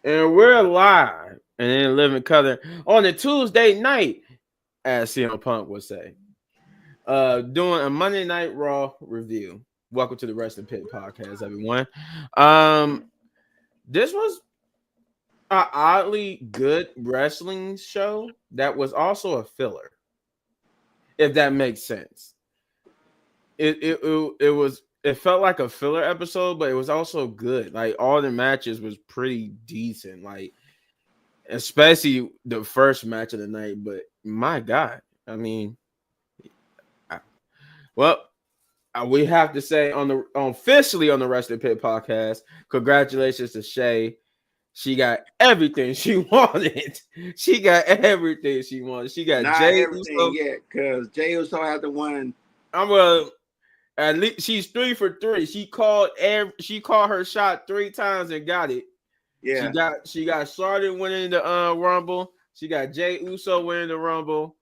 And we're live and in living color on a Tuesday night, as CM Punk would say. Doing a Monday Night Raw review. Welcome to the Wrestling Pit Podcast, everyone. This was an oddly good wrestling show that was also a filler, if that makes sense. It felt like a filler episode, but it was also good. Like all the matches was pretty decent. Like especially the first match of the night. But my God, I mean, I, well, we have to say officially on the Wrestling Pit Podcast, congratulations to Shay. She got everything she wanted. She got everything she wanted. She got not Jay everything Uso. yet, because Jay Uso had the one. I'm at least she's 3 for 3. She called her shot 3 times and got it. Yeah, She got Charlotte winning the Rumble. She got Jay Uso winning the Rumble,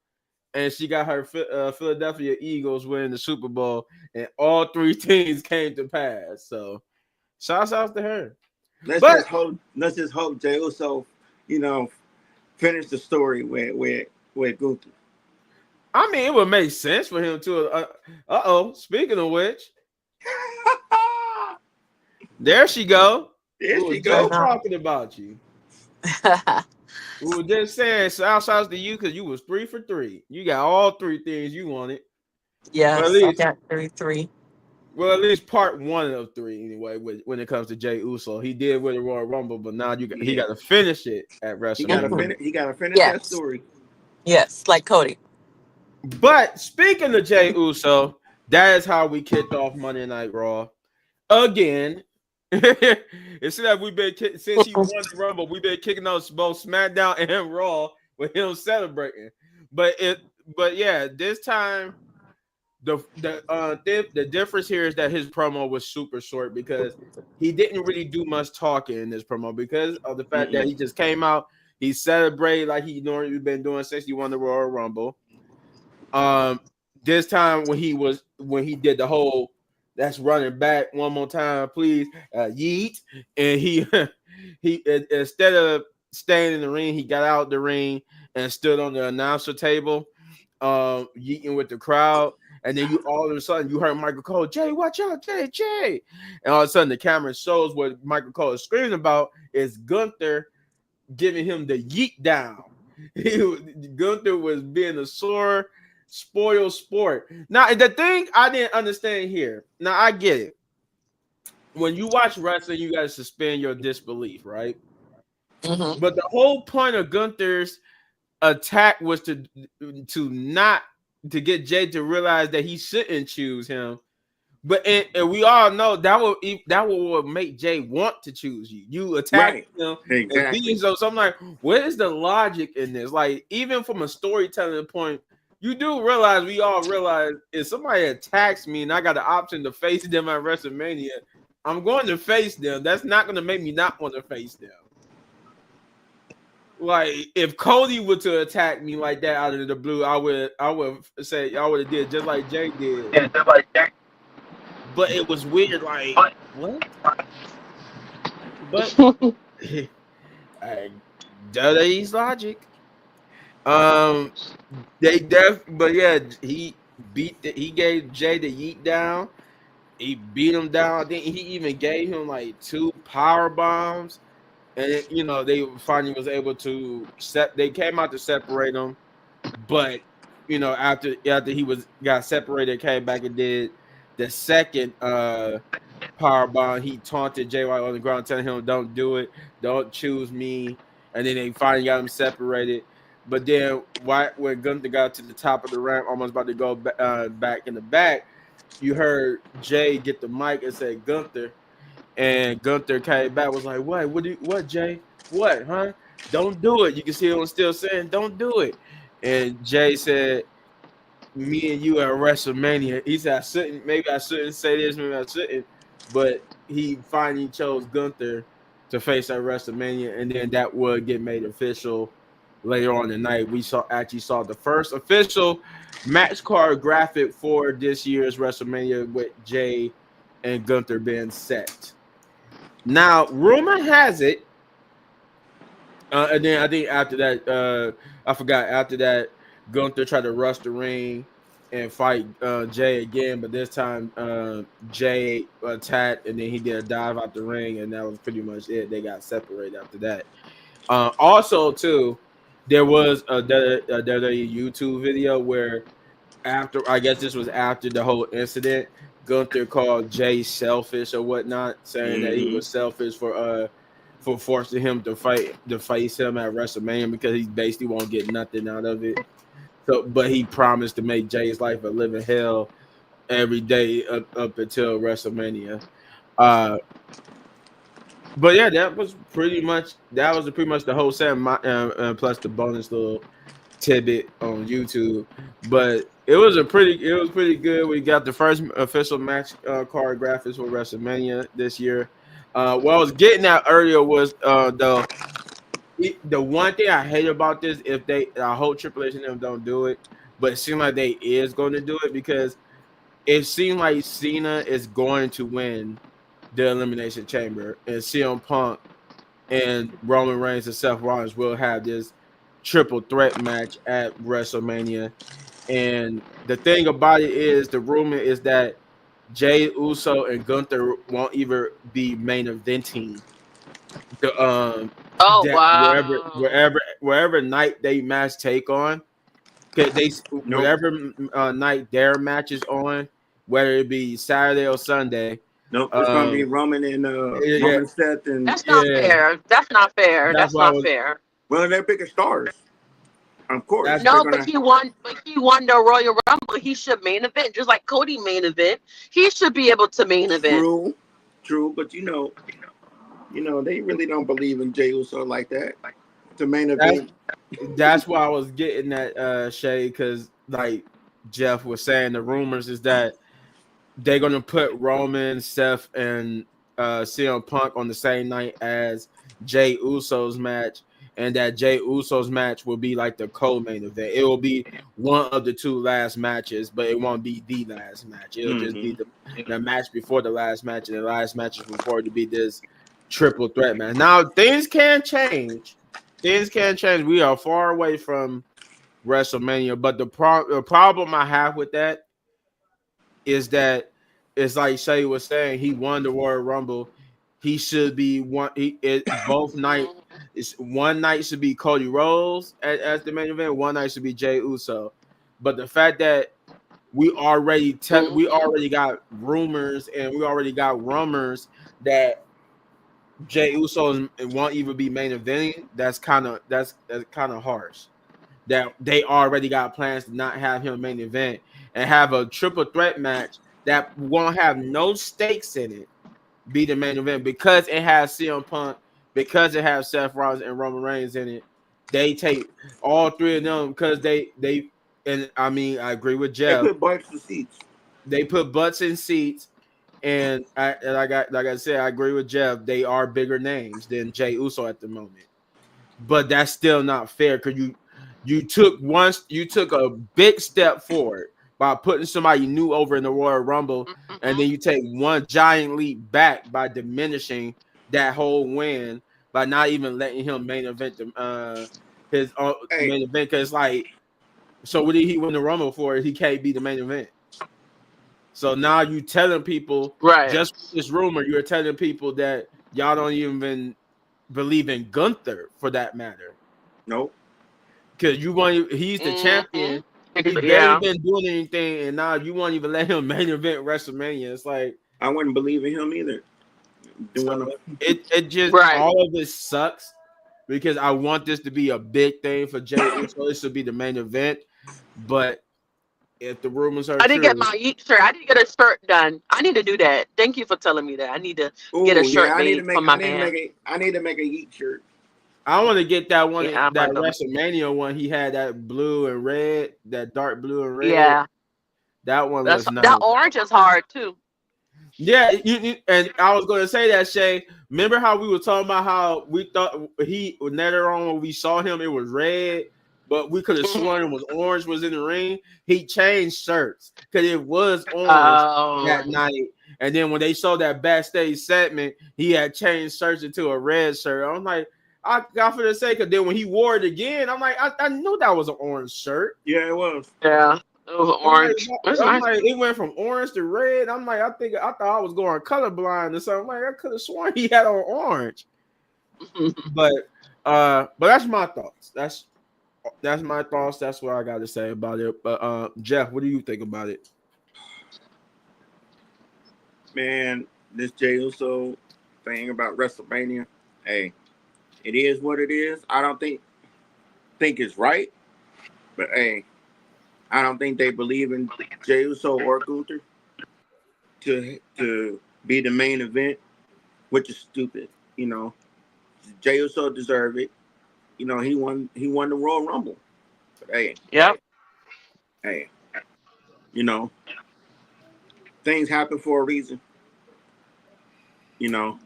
and she got her Philadelphia Eagles winning the Super Bowl. And all 3 teams came to pass. So, shouts out to her. let's just hope Jay Uso, finish the story with Gunther. I mean, it would make sense for him to. Speaking of which, there she go. There she go. Talking about you. We were just saying, shouts to you because you was 3 for 3. You got all 3 things you wanted. Yes, I got 3. Well, at least part 1 of 3 anyway. When it comes to Jay Uso, he did win the Royal Rumble, but now he got to finish it at WrestleMania. He got to finish that story. Yes, like Cody. But speaking of Jay Uso, that is how we kicked off Monday Night Raw again. It's like we've been since he won the Rumble, we've been kicking off both SmackDown and Raw with him celebrating. But yeah, this time the difference here is that his promo was super short because he didn't really do much talking in this promo because of the fact that he just came out, he celebrated like he normally been doing since he won the Royal Rumble. This time when he did the whole "that's running back one more time, please," yeet, and he instead of staying in the ring, he got out the ring and stood on the announcer table, yeeting with the crowd. And then all of a sudden you heard Michael Cole, "Jay, watch out, Jay!" And all of a sudden the camera shows what Michael Cole is screaming about is Gunther giving him the yeet down. Gunther was being a sore, spoiled sport. Now, the thing I didn't understand here. Now I get it. When you watch wrestling, you got to suspend your disbelief, right? Mm-hmm. But the whole point of Gunther's attack was to get Jay to realize that he shouldn't choose him. But and we all know that will make Jay want to choose you. You attack him. Exactly. So I'm like, what is the logic in this? Like, even from a storytelling point, you do realize if somebody attacks me and I got the option to face them at WrestleMania, I'm going to face them. That's not going to make me not want to face them. Like, if Cody were to attack me like that out of the blue, I would say I would have did just like Jay did. Yeah, just like Jay. But it was weird. Like, what? But WWE's logic. He gave Jay the yeet down. He beat him down. I think he even gave him like 2 power bombs. And they finally was able to they came out to separate him, but after he got separated, came back and did the second power bomb. He taunted Jay White on the ground, telling him, "Don't do it, don't choose me." And then they finally got him separated. But then when Gunther got to the top of the ramp, almost about to go back in the back, you heard Jay get the mic and say, "Gunther." And Gunther came back, was like, what, Jay? What, huh? Don't do it. You can see him still saying, "Don't do it." And Jay said, "Me and you at WrestleMania." He said, maybe I shouldn't say this, maybe I shouldn't. But he finally chose Gunther to face at WrestleMania. And then that would get made official later on the night. We saw the first official match card graphic for this year's WrestleMania with Jay and Gunther being set. Now, rumor has it And then I think after that, I forgot. After that, Gunther tried to rush the ring and fight Jay again, but this time Jay attacked, and then he did a dive out the ring, and that was pretty much it. They got separated after that. Also, too, there was a YouTube video where after, I guess this was after the whole incident, Gunther called Jay selfish or whatnot, saying that he was selfish for forcing him to face him at WrestleMania because he basically won't get nothing out of it. So, but he promised to make Jay's life a living hell every day up until WrestleMania. But yeah, that was pretty much the whole set, plus the bonus little tidbit on YouTube. But it was pretty good. We got the first official match card graphics for WrestleMania this year. What I was getting at earlier was the one thing I hate about this, I hope Triple H and them don't do it, but it seems like they is going to do it because it seems like Cena is going to win the Elimination Chamber, and CM Punk and Roman Reigns and Seth Rollins will have this triple threat match at WrestleMania. And the thing about it is, the rumor is that Jey Uso and Gunther won't even be main eventing the Oh that wow. wherever night they match take on. They whatever night their match is on, whether it be Saturday or Sunday. Nope, it's gonna be Roman and Yeah, Roman Seth and That's not fair. That's not fair. that's That's why I not was. fair. well, they're picking stars. Of course, That's they're No, but gonna. he won. But he won the Royal Rumble. He should main event, just like Cody main event. He should be able to main event. True, but they really don't believe in Jey Uso like that. To main that's event, that's why I was getting that Shay, because like Jeff was saying, the rumors is that they're gonna put Roman, Seth, and CM Punk on the same night as Jey Uso's match, and that Jey Uso's match will be like the co-main event. It will be one of the two last matches, but it won't be the last match. It'll just be the match before the last match, and the last match is reported to be this triple threat match. Now things can change. Things can change. We are far away from WrestleMania, but the problem I have with that is that it's like Shay was saying, he won the Royal Rumble. He should be one. Both night. It's one night should be Cody Rhodes as the main event. One night should be Jey Uso. But the fact that we already got rumors and we already got that Jey Uso won't even be main eventing. That's kind of harsh. That they already got plans to not have him main event and have a triple threat match that won't have no stakes in it be the main event because it has CM Punk, because it has Seth Rollins and Roman Reigns in it. They take all three of them because they and I mean I agree with they Jeff. put butts in seats. They put butts in seats, and like I said, I agree with Jeff. They are bigger names than Jey Uso at the moment, but that's still not fair because you took a big step forward by putting somebody new over in the Royal Rumble, and then you take one giant leap back by diminishing that whole win by not even letting him main event his main event. Because like, so what did he win the Rumble for? He can't be the main event. So now you telling people, Right. just this rumor, you're telling people that y'all don't even believe in Gunther for that matter. Nope. Because he's the champion. He barely Yeah. been doing anything, and now you won't even let him main event WrestleMania. It's like I wouldn't believe in him either. it just Right. all of this sucks because I want this to be a big thing for Jey Uso. This should be the main event, but if the rumors are I didn't get true, my Yeet shirt. I didn't get a shirt done. I need to do that. Thank you for telling me that. I need to get a shirt I need to made make. for my man. I need to make a Yeet shirt. I want to get that one, Yeah, that WrestleMania one. He had that blue and red, that dark blue and red. Yeah. That one That's looks nice. that orange is hard too. Yeah, and I was going to say that, Shay. Remember how we were talking about how we thought he later on when we saw him it was red, but we could have sworn it was orange was in the ring. He changed shirts because it was orange that night, and then when they saw that backstage segment, he had changed shirts into a red shirt. I'm like, I got for the sake of then when he wore it again, I'm like, I knew that was an orange shirt. Yeah, it was. Yeah, it was orange. It's I'm nice. like, it went from orange to red. I'm like, I thought I was going colorblind or something. Like, I could have sworn he had on orange. But that's my thoughts. That's my thoughts. That's what I got to say about it. But Jeff, what do you think about it? Man, this Jey Uso thing about WrestleMania, hey, it is what it is. I don't think it's right, but hey, I don't think they believe in Jey Uso or Gunther to be the main event, which is stupid. You know, Jey Uso deserved it. You know, he won the Royal Rumble. But hey, Yep. hey, you know, things happen for a reason. You know,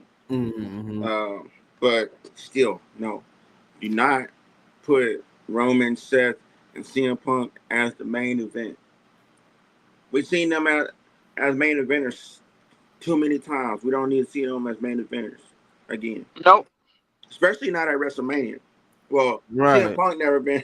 but still, no, do not put Roman, Seth, and CM Punk as the main event. We've seen them as main eventers too many times. We don't need to see them as main eventers again. Nope. Especially not at WrestleMania. Well, Right. CM Punk never been.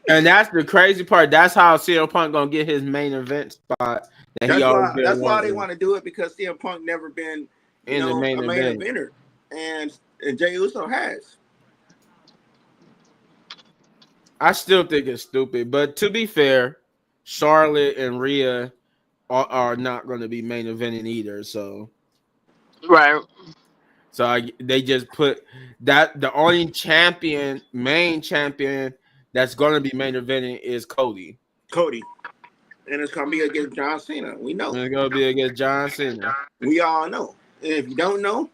And that's the crazy part. That's how CM Punk gonna get his main event spot. That's why they want to do it, because CM Punk never been in the main a event. eventer, and Jey Uso has. I still think it's stupid, but to be fair, Charlotte and Rhea are not going to be main eventing either. So, Right. they just put that the only main champion that's going to be main eventing is Cody. And it's going to be against John Cena. We know. It's going to be against John Cena. We all know. And if you don't know,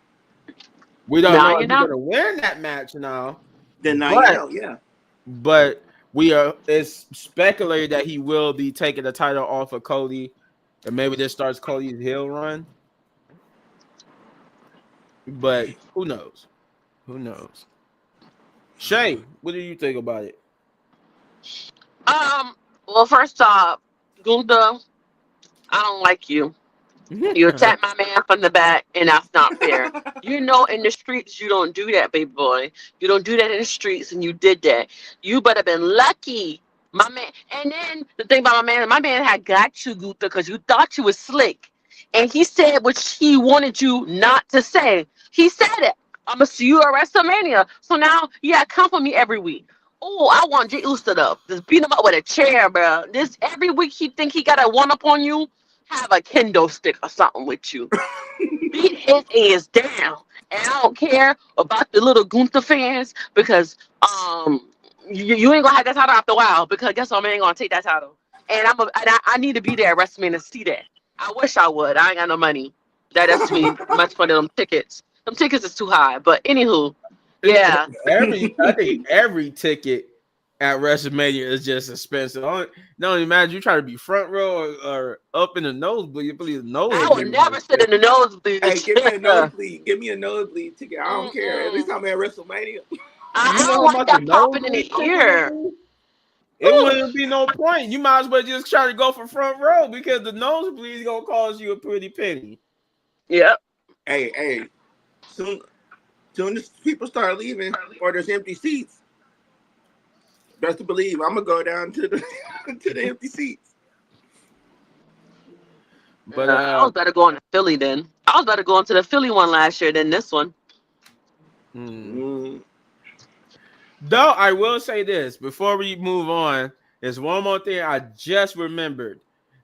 we don't know if he's going to win that match now. Then now you know, yeah. But it's speculated that he will be taking the title off of Cody, and maybe this starts Cody's heel run. But who knows? Who knows? Shay, what do you think about it? Well, first off, Gunther, I don't like you. You attacked my man from the back, and that's not fair. You know, in the streets, you don't do that, baby boy. You don't do that in the streets, and you did that. You better been lucky, my man. And then the thing about my man had got you, Gunther, because you thought you was slick. And he said what he wanted you not to say. He said it. I'm going to see you at WrestleMania. So now, come for me every week. Oh, I want Jey Uso to just beat him up with a chair, bro. Every week he think he got a one-up on you. Have a kendo stick or something with you. Beat his ass down. And I don't care about the little Gunther fans, because you ain't gonna have that title after a while, because guess what, man, ain't gonna take that title. And I need to be there at WrestleMania to see that. I wish I would. I ain't got no money. That's me much for them tickets. Them tickets is too high. But anywho, yeah. I think every ticket at WrestleMania is just expensive. Don't imagine you try to be front row or up in the nosebleed. You believe the nosebleed. I would never sit in the nosebleed. Hey, give me a nosebleed. Give me a nosebleed ticket. I don't care. At least I'm at WrestleMania. I don't like that popping in the ear. It wouldn't be no point. You might as well just try to go for front row, because the nosebleed is gonna cost you a pretty penny. Yep. Hey. Soon as people start leaving or there's empty seats, best to believe I'm gonna go down to the empty seats. But I was better going to Philly then. I was better going to the Philly one last year than this one. Though I will say this before we move on, there's one more thing I just remembered.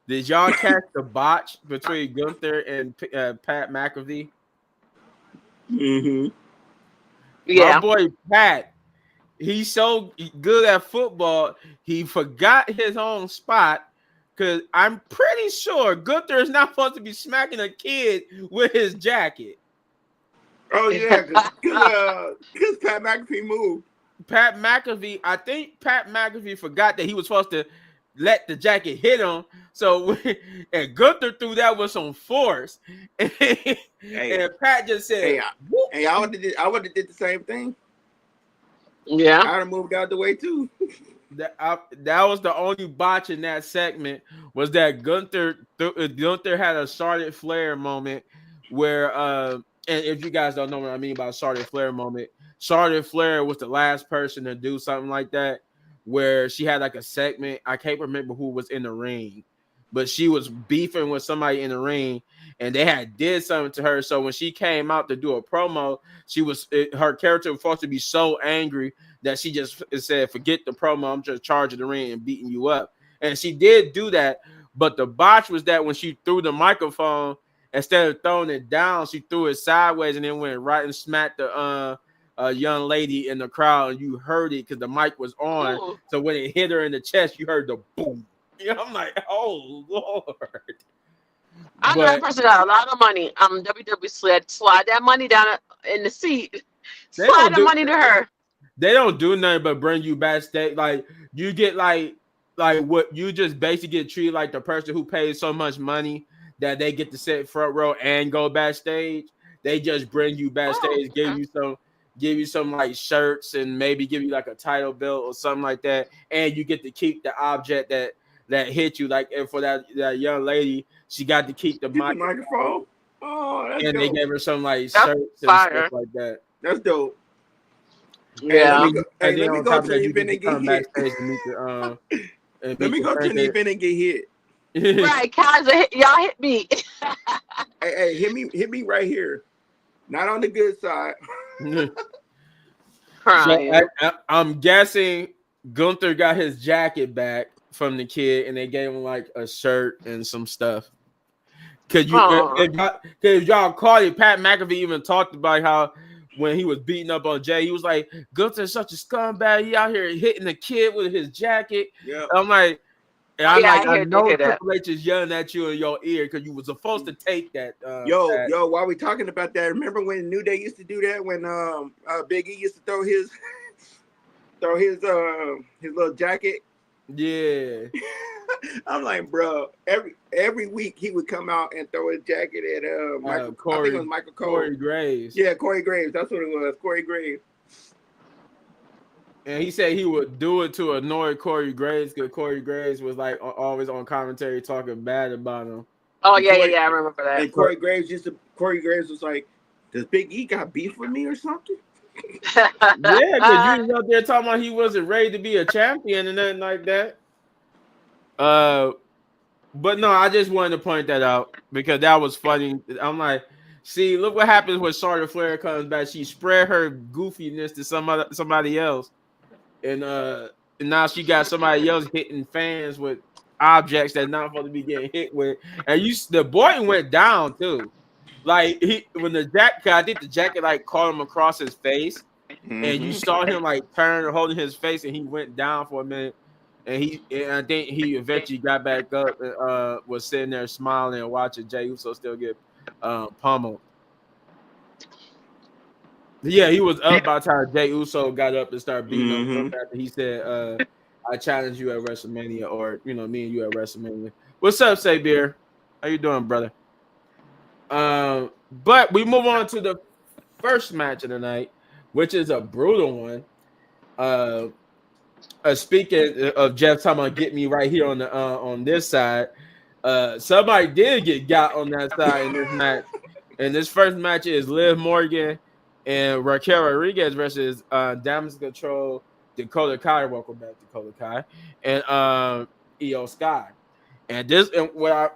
Did y'all catch the botch between Gunther and Pat McAfee? Mm-hmm. Yeah. My boy Pat, he's so good at football, he forgot his own spot, because I'm pretty sure Gunther is not supposed to be smacking a kid with his jacket. Oh, yeah, because Pat McAfee moved. I think Pat McAfee forgot that he was supposed to let the jacket hit him. So, and Gunther threw that with some force. And Pat just said, hey, I would have did the same thing. Yeah. I would have moved out the way too. That was the only botch in that segment, was that Gunther had a Charlotte Flair moment where, and if you guys don't know what I mean by Charlotte Flair moment, Charlotte Flair was the last person to do something like that, where she had like a segment. I can't remember who was in the ring, but she was beefing with somebody in the ring, and they had did something to her. So when she came out to do a promo, her character was supposed to be so angry that she just said, "Forget the promo. I'm just charging the ring and beating you up." And she did do that, but the botch was that when she threw the microphone, instead of throwing it down, she threw it sideways and then went right and smacked the a young lady in the crowd, and you heard it because the mic was on. Ooh. So when it hit her in the chest, you heard the boom. Yeah, I'm like, oh Lord. I know that person got a lot of money. WWE slide that money down in the seat. Slide the money to her. They don't do nothing but bring you backstage. Like you get like what you just basically get treated like the person who pays so much money that they get to sit front row and go backstage. They just bring you backstage, give you some like shirts and maybe give you like a title belt or something like that, and you get to keep the object that hit you. Like, and for that young lady, she got to keep the microphone. Oh, that's and dope. they gave her some like shirts and stuff like that. That's dope. Yeah. Let me go to the event and get hit. Let me go to the event and get hit. Right, Kaiser, y'all hit me. Hey, hit me right here. Not on the good side. So I'm guessing Gunther got his jacket back from the kid, and they gave him like a shirt and some stuff. Cause y'all caught it, Pat McAfee even talked about how when he was beating up on Jay, he was like, Gunther's such a scumbag. He out here hitting the kid with his jacket. Yeah. I'm like, I know Triple H is yelling at you in your ear because you were supposed to take that. Yo, while we talking about that, remember when New Day used to do that when Big E used to throw his little jacket? Yeah. I'm like, bro, every week he would come out and throw his jacket at I think it was Michael Cole. Corey Graves. Yeah, Corey Graves. That's what it was. Corey Graves. And he said he would do it to annoy Corey Graves because Corey Graves was like always on commentary talking bad about him. Oh yeah, I remember that. And Corey Graves was like, "Does Big E got beef with me or something?" Yeah, because you was out there talking about he wasn't ready to be a champion and nothing like that. But no, I just wanted to point that out because that was funny. I'm like, see, look what happens when Charlotte Flair comes back. She spread her goofiness to somebody else. And now she got somebody else hitting fans with objects that's not supposed to be getting hit with. And the boy went down too. Like I think the jacket like caught him across his face, and you saw him like turn holding his face, and he went down for a minute. And I think he eventually got back up and was sitting there smiling and watching Jey Uso still get pummeled. Yeah, he was up by the time Jey Uso got up and started beating him up after he said, I challenge you at WrestleMania, or me and you at WrestleMania. What's up, Sabier? How you doing, brother? But we move on to the first match of the night, which is a brutal one. Speaking of Jeff talking about get me right here on this side, somebody did got on that side in this match. And this first match is Liv Morgan and Raquel Rodriguez versus Damage Control, Dakota Kai. Welcome back, Dakota Kai, and Io Sky. And the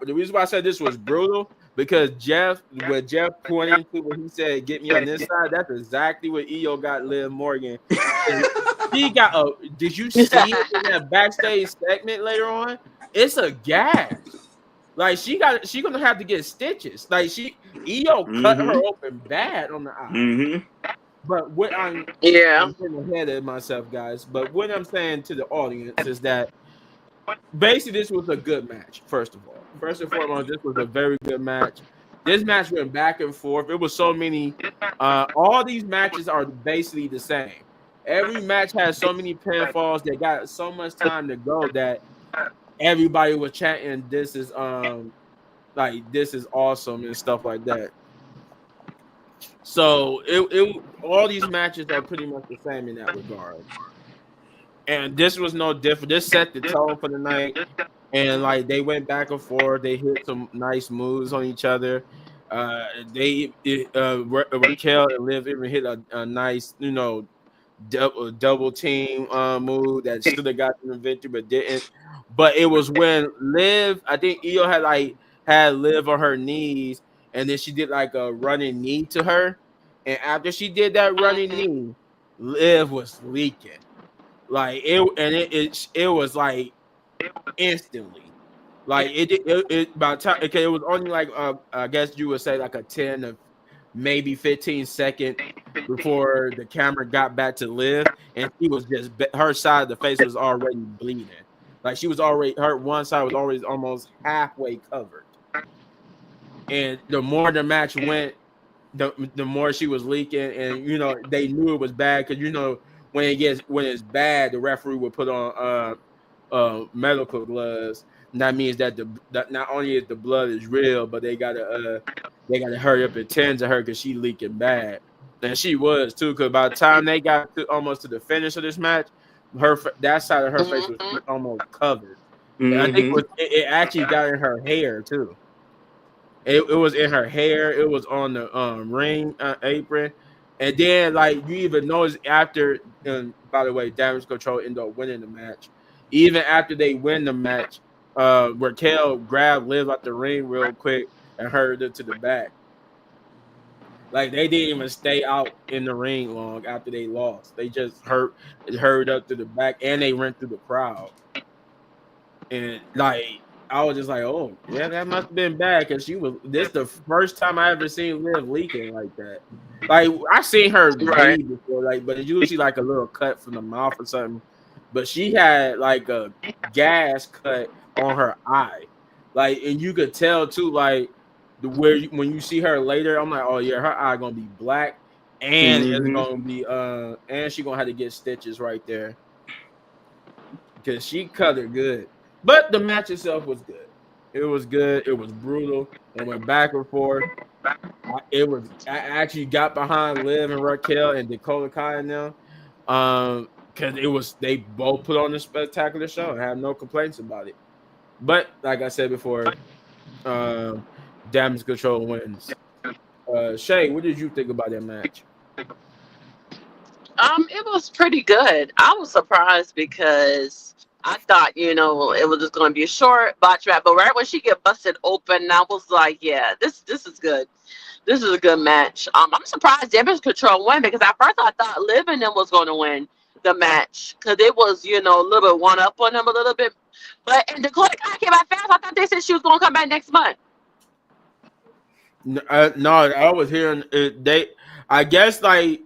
reason why I said this was brutal because Jeff pointing to when he said get me on this side, that's exactly what Io got Liv Morgan. He got did you see it in that backstage segment later on? It's a gash. Like she gonna have to get stitches. Like Io cut her open bad on the eye. But what I'm getting ahead of myself, guys. But what I'm saying to the audience is that basically this was a good match. First of all, first and foremost, this was a very good match. This match went back and forth. It was so many. All these matches are basically the same. Every match has so many pinfalls. They got so much time to go that everybody was chanting, "This is this is awesome" and stuff like that. So all these matches are pretty much the same in that regard. And this was no different. This set the tone for the night. And like they went back and forth. They hit some nice moves on each other. Uh, Raquel and Liv even hit a nice, double team move that should have got them the victory, but didn't. But it was when Liv, I think Io had Liv on her knees, and then she did like a running knee to her, and after she did that running Mhm. knee, Liv was leaking like it was like instantly. Like by the time, okay, it was only like I guess you would say like a 10 to maybe 15-second before the camera got back to Liv, and she was just her side of the face was already bleeding. Like she was already her one side was already almost halfway covered. And the more the match went, the more she was leaking, and they knew it was bad because when it's bad, the referee would put on medical gloves. And that means that not only is the blood is real, but they gotta hurry up and tend to her because she leaking bad, and she was too. Because by the time they got almost to the finish of this match, that side of her face was Mhm. almost covered. And I think Mm-hmm. it actually got in her hair too. It was in her hair. It was on the ring apron, and then like you even notice after. And by the way, Damage Control ended up winning the match. Even after they win the match, Raquel grabbed Liv out the ring real quick and hurried her to the back. Like they didn't even stay out in the ring long after they lost. They just hurried up to the back, and they ran through the crowd. And like I was just like, oh yeah, that must have been bad because she was. This the first time I ever seen Liv leaking like that. Like I seen her Right. bleed before, like, but it's usually like a little cut from the mouth or something. But she had like a gas cut on her eye, like, and you could tell too, like when you see her later, I'm like, oh yeah, her eye gonna be black, and it's Mm-hmm. gonna be and she gonna have to get stitches right there because she cut her good. But the match itself was good. It was good. It was brutal. It went back and forth. I actually got behind Liv and Raquel and Dakota Kai and them. Because they both put on a spectacular show and had no complaints about it. But like I said before, um, Damage Control wins. Shay, what did you think about that match? It was pretty good. I was surprised because I thought, it was just gonna be a short botch rap, but right when she get busted open, I was like, yeah, this is good. This is a good match. I'm surprised Damage Control won because at first I thought Liv and them was gonna win the match because it was, a little bit one up on them a little bit. But and Dakota Kai came out fast. I thought they said she was gonna come back next month. No, I was hearing I guess like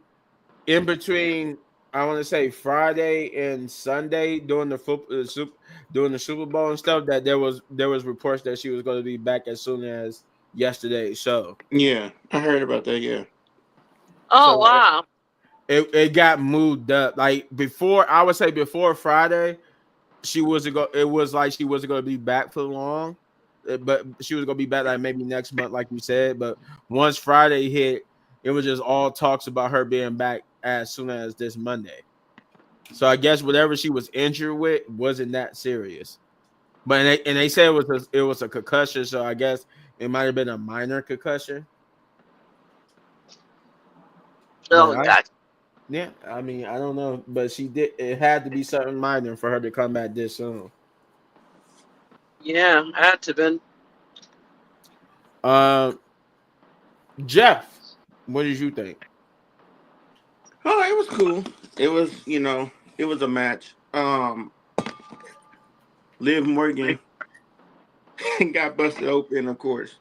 in between, I want to say Friday and Sunday during during the Super Bowl and stuff, that there was reports that she was going to be back as soon as yesterday's show. Yeah, I heard about that. Yeah. Oh So wow. it got moved up. Like before, I would say before Friday, she wasn't go. It was like she wasn't going to be back for long, but she was going to be back like maybe next month, like you said. But once Friday hit, it was just all talks about her being back as soon as this Monday. So I guess whatever she was injured with wasn't that serious. But and they said it was a concussion, so I guess it might have been a minor concussion. But Oh, I God. yeah, I mean I don't know, but she did. It had to be something minor for her to come back this soon. Yeah, I had to been. Um, Jeff, what did you think? Oh, it was cool. It was, it was a match. Liv Morgan got busted open, of course.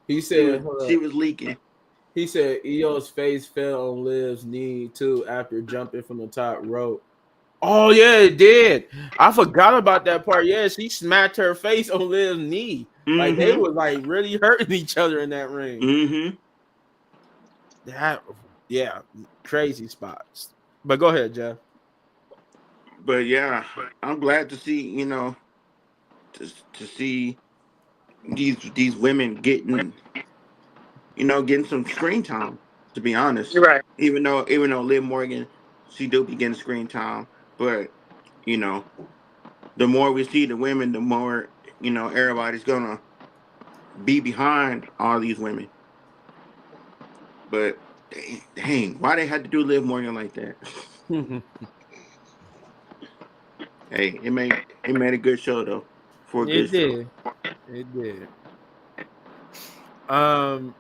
He She was said, hold she up. was leaking. He said Io's face fell on Liv's knee too after jumping from the top rope. Oh yeah, it did. I forgot about that part. Yeah, she smacked her face on Liv's knee. Like they Mm-hmm. was like really hurting each other in that ring. Mm-hmm. That yeah, crazy spots. But go ahead, Jeff. But yeah, I'm glad to see, to see these women getting some screen time. To be honest, You're right. even though Liv Morgan, she do be getting screen time, but you know, the more we see the women, the more everybody's gonna be behind all these women. But dang, why they had to do Liv Morgan like that? Hey, it made a good show though, for a good It show. did. It did. Um,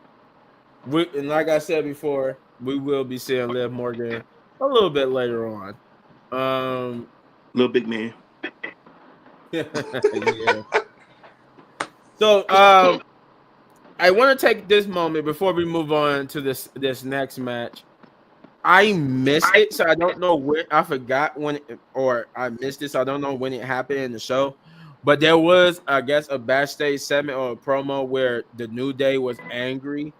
and like I said before, we will be seeing Liv Morgan a little bit later on. Little big man. Yeah. So, I want to take this moment before we move on to this next match. I missed it, so I don't know where. I forgot when, or I missed it, so I don't know when it happened in the show. But there was, I guess, a backstage segment or a promo where the New Day was angry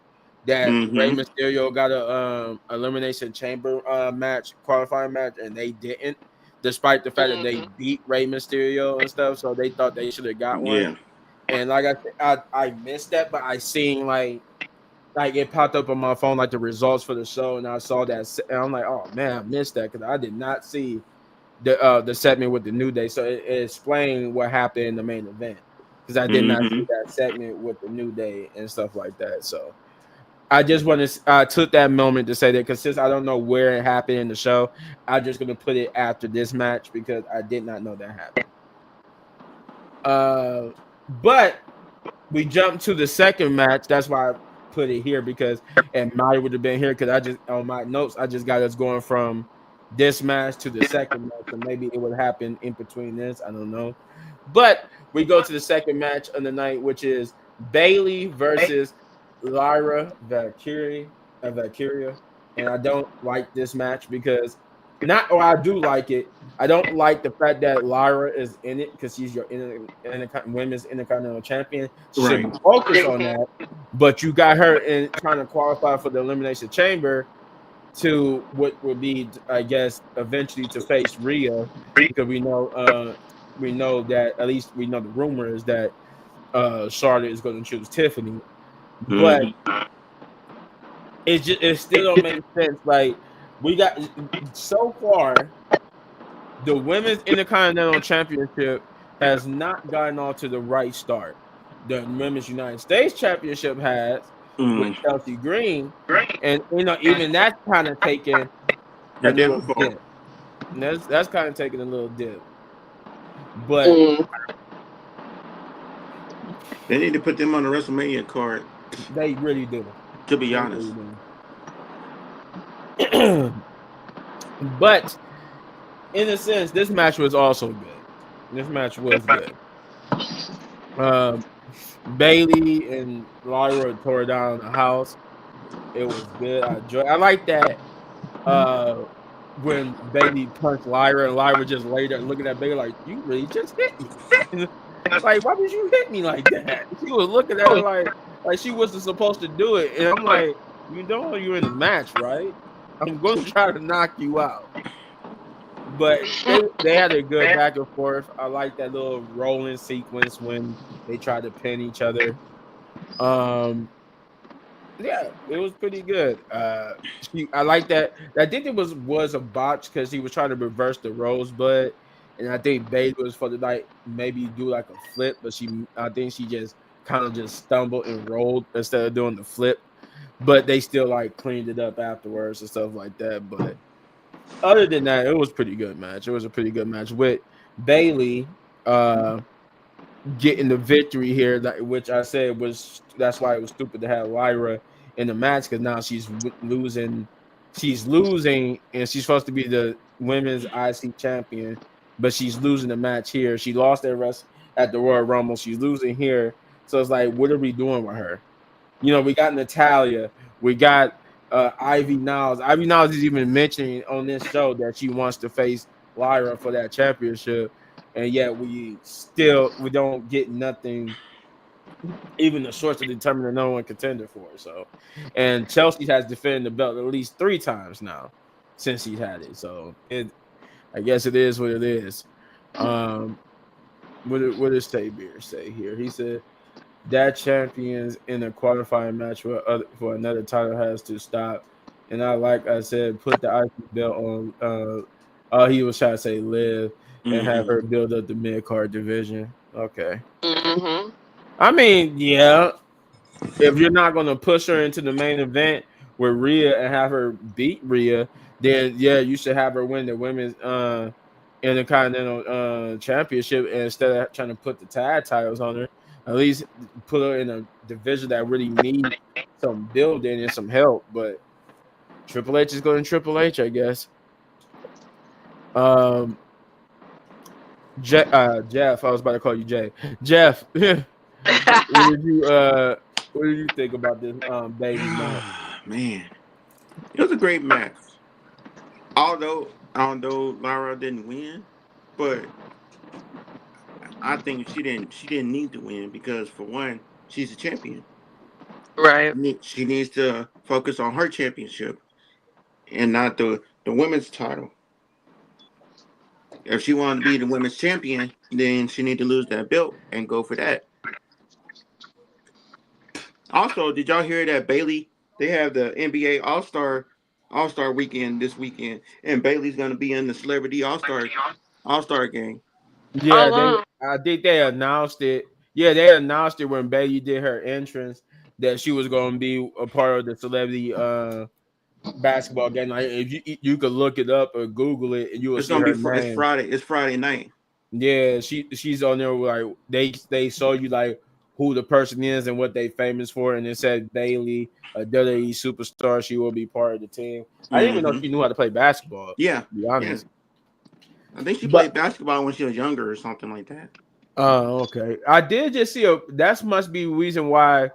that Rey Mm-hmm. Mysterio got a elimination chamber match, qualifying match, and they didn't, despite the fact that they Mhm. beat Rey Mysterio and stuff. So they thought they should have got one. Yeah. And like I said, I missed that, but I seen like it popped up on my phone like the results for the show, and I saw that, and I'm like, oh man, I missed that because I did not see the segment with the New Day. So it explained what happened in the main event because I did not Mm-hmm. see that segment with the New Day and stuff like that. So I just want to took that moment to say that because since I don't know where it happened in the show, I'm just gonna put it after this match because I did not know that happened. But we jumped to the second match. That's why I put it here because and Maya would have been here because I just on my notes I just got us going from this match to the second match, so maybe it would happen in between this. I don't know, but we go to the second match of the night, which is Bailey versus Lyra Valkyria, and I don't like this match because not or I do like it. I don't like the fact that Lyra is in it because she's your women's intercontinental champion. She should Right. be focused on Mhm. that, but you got her in trying to qualify for the elimination chamber to what would be, I guess, eventually to face Rhea because we know that at least we know the rumor is that Charlotte is going to choose Tiffany, but Mm-hmm. it still don't make sense. Like we got so far the women's intercontinental championship has not gotten off to the right start. The women's United States championship has with Mm. Chelsea Green, and even that's kind of taking a That little didn't fall. dip. And that's kind of taking a little dip, but Mm. They need to put them on the WrestleMania card. they really do. To be They honest. really do. But in a sense, this match was also good. This match was good. Um, Bailey and Lyra tore down the house. It was good. I like that. When Bailey punched Lyra and Lyra just laid there looking at Bailey like, "You really just hit me." Like, why did you hit me like that? She was looking at her like she wasn't supposed to do it, and I'm like, you know, you're in a match, right? I'm going to try to knock you out. But they had a good back and forth. I like that little rolling sequence when they tried to pin each other. Um, yeah, it was pretty good. I like that. I think it was a botch because he was trying to reverse the rosebud, and I think Babe was for the like maybe do like a flip, but I think she just kind of just stumbled and rolled instead of doing the flip. But they still like cleaned it up afterwards and stuff like that. But other than that, it was pretty good match. It was a pretty good match with Bailey. Getting the victory here, which I said was that's why it was stupid to have Lyra in the match because now she's losing. She's losing, and she's supposed to be the women's IC champion, but she's losing the match here. She lost that rest at the Royal Rumble. She's losing here, so it's like, what are we doing with her? We got Natalia, we got Ivy Niles. Ivy Niles is even mentioning on this show that she wants to face Lyra for that championship, and yet we don't get nothing, even the shorts to determine the number one contender for it. So, and Chelsea has defended the belt at least 3 times now since he's had it. So I guess it is what it is. What does Tay Beer say here? He said that champions in a qualifying match for another title has to stop. And like I said, put the IC belt on. He was trying to say live and have Mm-hmm. her build up the mid card division. Okay. Mhm. I mean, yeah. If you're not going to push her into the main event, with Rhea and have her beat Rhea, then yeah, you should have her win the women's Intercontinental championship, and instead of trying to put the tag titles on her, at least put her in a division that really needs some building and some help. But Triple H is going to Triple H, I guess. Jeff, I was about to call you Jay. Jeff, what did you think about this Bailey match? Man, it was a great match. Although Lara didn't win, but I think she didn't need to win because for one, she's a champion. Right. She needs to focus on her championship and not the women's title. If she wanted to be the women's champion, then she need to lose that belt and go for that. Also, did y'all hear that Bailey? They have the NBA All-Star weekend this weekend, and Bailey's gonna be in the Celebrity All-Star game. Yeah, I think they announced it. Yeah, they announced it when Bailey did her entrance that she was going to be a part of the celebrity basketball game. Like, if you could look it up or Google it, and you will It's see gonna be her name. It's Friday night. Yeah, she's on there. Like they show you like who the person is and what they famous for, and it said Bailey, a WWE superstar. She will be part of the team. I didn't even know she knew how to play basketball. Yeah, to be honest. I think she played basketball when she was younger or something like that. Oh, okay. I did just see that must be the reason why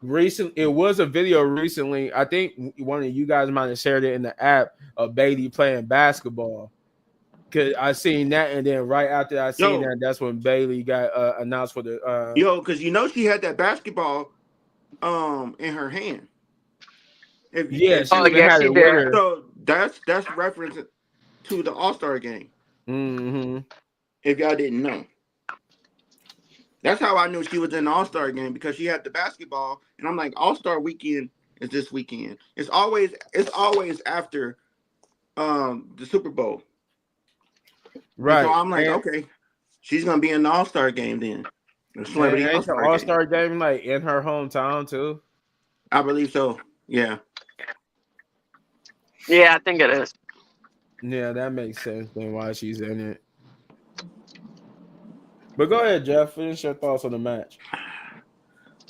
it was a video recently. I think one of you guys might have shared it in the app of Bailey playing basketball. Cause I seen that, and then right after I seen that, that's when Bailey got announced for the because she had that basketball in her hand. She would have had it with her. So that's reference to the All-Star game. Mm-hmm. If y'all didn't know. That's how I knew she was in the All-Star game, because she had the basketball, and I'm like, All-Star weekend is this weekend. It's always after the Super Bowl. Right. And so I'm like, okay, she's gonna be in the All-Star game then. The Celebrity All-Star game like in her hometown too. I believe so. Yeah. Yeah, I think it is. Yeah, that makes sense then why she's in it. But go ahead, Jeff. Finish your thoughts on the match.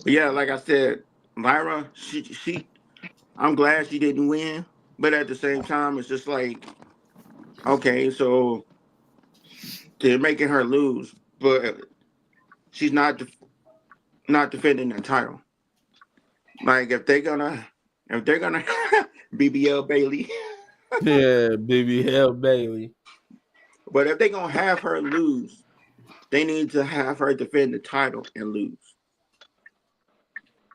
But yeah, like I said, Lyra, I'm glad she didn't win, but at the same time, it's just like, okay, so they're making her lose, but she's not defending the title. Like if they're gonna BBL Bailey. Yeah, BBL Bailey. But if they're gonna have her lose, they need to have her defend the title and lose.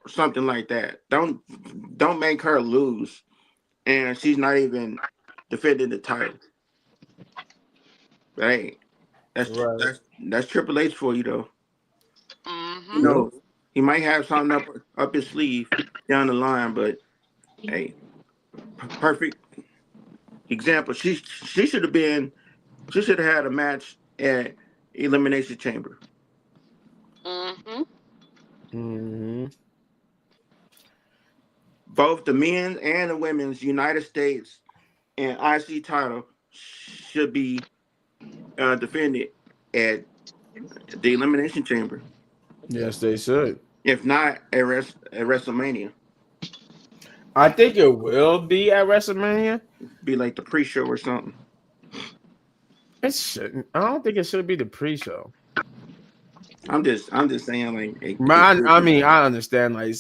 Something like that. Don't make her lose and she's not even defending the title. Right. That's Triple H for you though. Mm-hmm. You know, he might have something up his sleeve down the line, but hey, perfect example. She should have had a match at Elimination Chamber. Mm-hmm. Mm-hmm. Both the men's and the women's United States and IC title should be defended at the Elimination Chamber. Yes, they should. If not at WrestleMania. I think it will be at WrestleMania. Be like the pre-show or something. It shouldn't. I don't think it should be the pre-show. I'm just saying, like. I mean, I understand. Like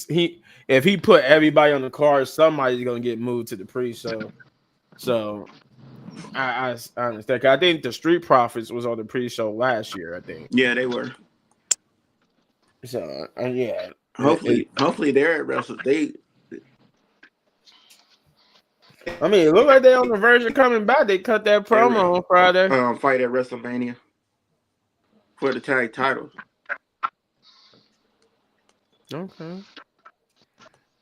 if he put everybody on the card, somebody's gonna get moved to the pre-show. So I understand. 'Cause I think the Street Profits was on the pre-show last year. I think. Yeah, they were. So yeah. Hopefully they're at Wrestle. I mean, it looked like they're on the verge of coming back. They cut that promo on Friday. Fight at WrestleMania for the tag titles. Okay.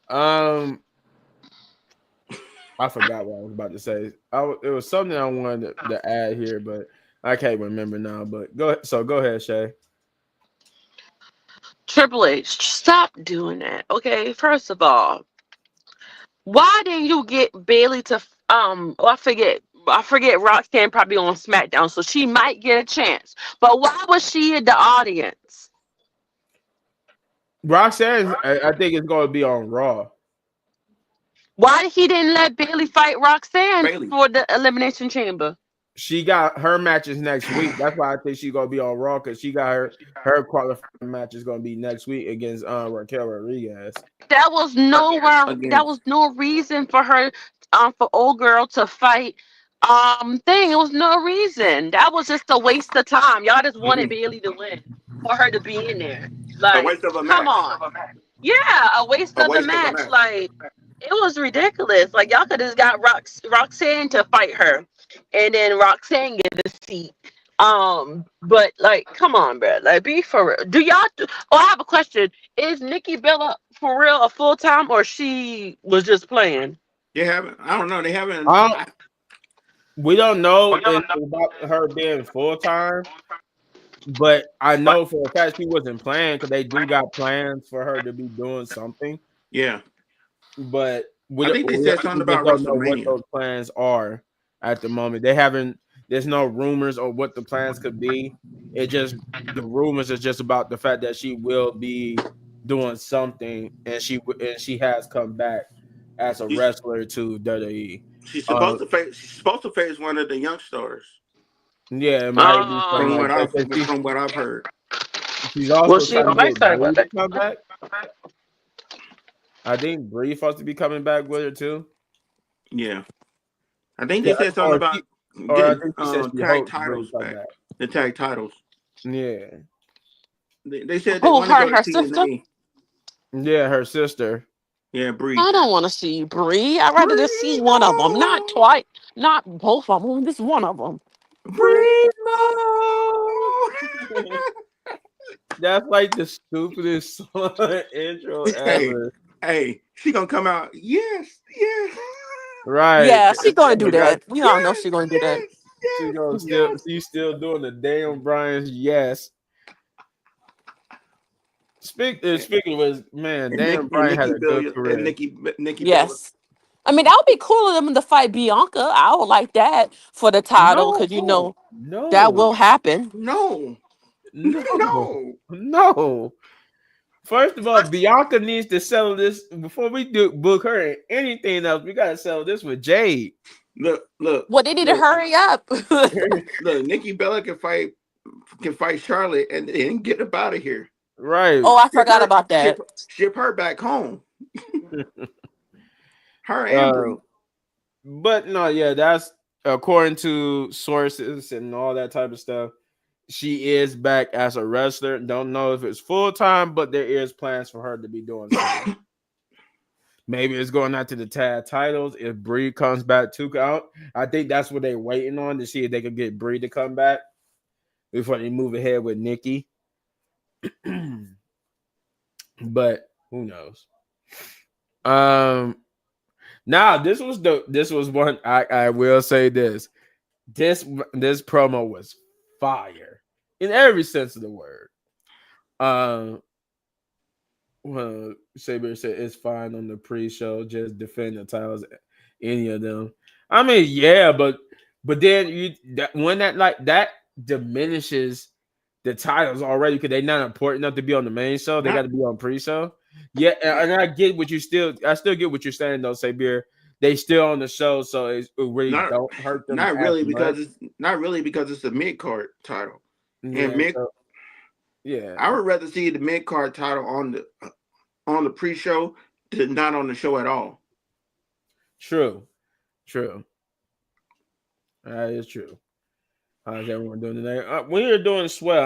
I forgot what I was about to say. It was something I wanted to add here, but I can't remember now. But go ahead, Shay. Triple H, stop doing that. Okay, first of all, Why didn't you get Bailey to oh, I forget Roxanne probably on SmackDown, so she might get a chance. But why was she in the audience? Roxanne, I think it's going to be on Raw. Why he didn't let Bailey fight Roxanne Bailey. for the Elimination Chamber? She got her matches next week. That's why I think she's going to be on Raw because she got her qualifying match is going to be next week against Raquel Rodriguez. That was that was no reason for her for old girl to fight thing. It was no reason. That was just a waste of time. Y'all just wanted Bailey to win for her to be in there. A Like, waste of a come match. on. Yeah, a waste A of the waste of a match. match. Like, it was ridiculous. Like, y'all could have got Roxanne to fight her, and then Roxanne get a seat. But like, come on, bro. Like, be for real. Oh, I have a question. Is Nikki Bella for real a full time, or she was just playing? They haven't. I don't know. They haven't. Um, we don't know about her being full time, but I know for a fact she wasn't playing because they do got plans for her to be doing something. Yeah. But I think they said something we just about don't know what WrestleMania. those plans are at the moment. They haven't. There's no rumors or what the plans could be. It just the rumors is just about the fact that she will be doing something, and she has come back as a She's, wrestler to WWE. she's Uh, supposed to face. She's supposed to face one of the young stars. yeah, it might be something From Um, like what that. I've 'Cause from what I've heard. she's well, also she trying a to get wrestler Brie with to it. come back. I think Brie supposed to be coming back with her too. Yeah. I think they Yeah, said something about or I getting think she said she tag hopes Brie titles come back. back. The tag titles. Yeah, They said they Who, want to her go and to her sister? TNA. yeah, her sister. Yeah, Bree. I don't want to see Bree. I'd rather just see Bree, one of them, not no. twice, not both of them. Just one of them. Primo. That's like the stupidest intro hey, ever. hey, she gonna come out. Yes, yes. Right. Yeah, she gonna do Because that. We all know Yes, she gonna do that. yes, yes, yes. she's still doing the damn Brian's yes. Speaking of man, And damn and Brian had a good career. Nikki Bella. Yes. I mean, that would be cool of them to fight Bianca. I would like that for the title No, because you know that no, will happen. No, no, no. no. First of all, Bianca needs to settle this before we do book her and anything else. We gotta settle this with Jade. Look, look, Well, they need to look, hurry up. look. Nikki Bella can fight Charlotte and then get up out of here. Right. Oh, I Ship forgot her about ship that. ship her back home. Her and uh, Bree. but no, yeah, that's according to sources and all that type of stuff. She is back as a wrestler. Don't know if it's full time, but there is plans for her to be doing something. Maybe it's going out to the tag titles if Bree comes back to out. I think that's what they're waiting on to see if they can get Bree to come back before they move ahead with Nikki. But who knows? Now this was one I will say this. This promo was fire in every sense of the word. Well, Saber said it's fine on the pre-show, just defend the titles, any of them. I mean, yeah, but then when that like that diminishes the titles already because they're not important enough to be on the main show. They got Not to be on pre-show. Yeah, and I get what I still get what you're saying though, Saber. They still on the show, so it really not don't hurt them not as really much. because it's a mid card title. And Yeah, mid so, yeah, I would rather see the mid card title on the pre show than not on the show at all. true. That is true. How's everyone doing today? We are doing swell.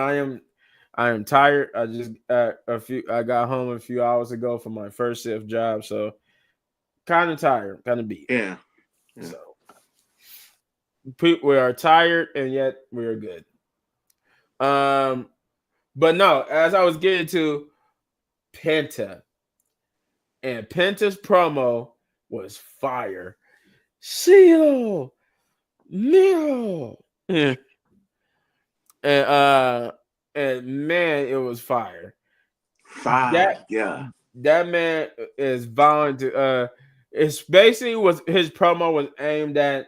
I am tired. I just I got home a few hours ago from my first shift job, so kind of tired, kind of beat. Yeah. So we are tired and yet we are good. But no, as I was getting to Penta, and Penta's promo was fire. Seal Miro. Yeah. And man, it was fire. Fire. That man is vowing to It's basically was his promo was aimed at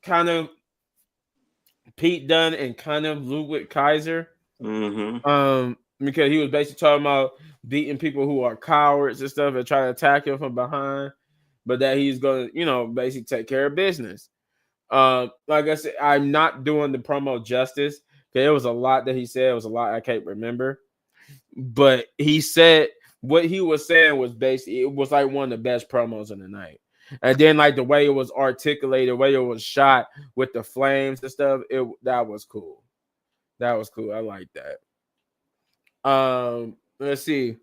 kind of Pete Dunne and kind of Ludwig Kaiser. Mm-hmm. Because he was basically talking about beating people who are cowards and stuff and try to attack him from behind, but that he's gonna, basically take care of business. Like I said, I'm not doing the promo justice because there was a lot that he said. It was a lot I can't remember, but he said what he was saying was basically it was like one of the best promos of the night. And then like the way it was articulated, the way it was shot with the flames and stuff, that was cool. That was cool. I like that. Let's see.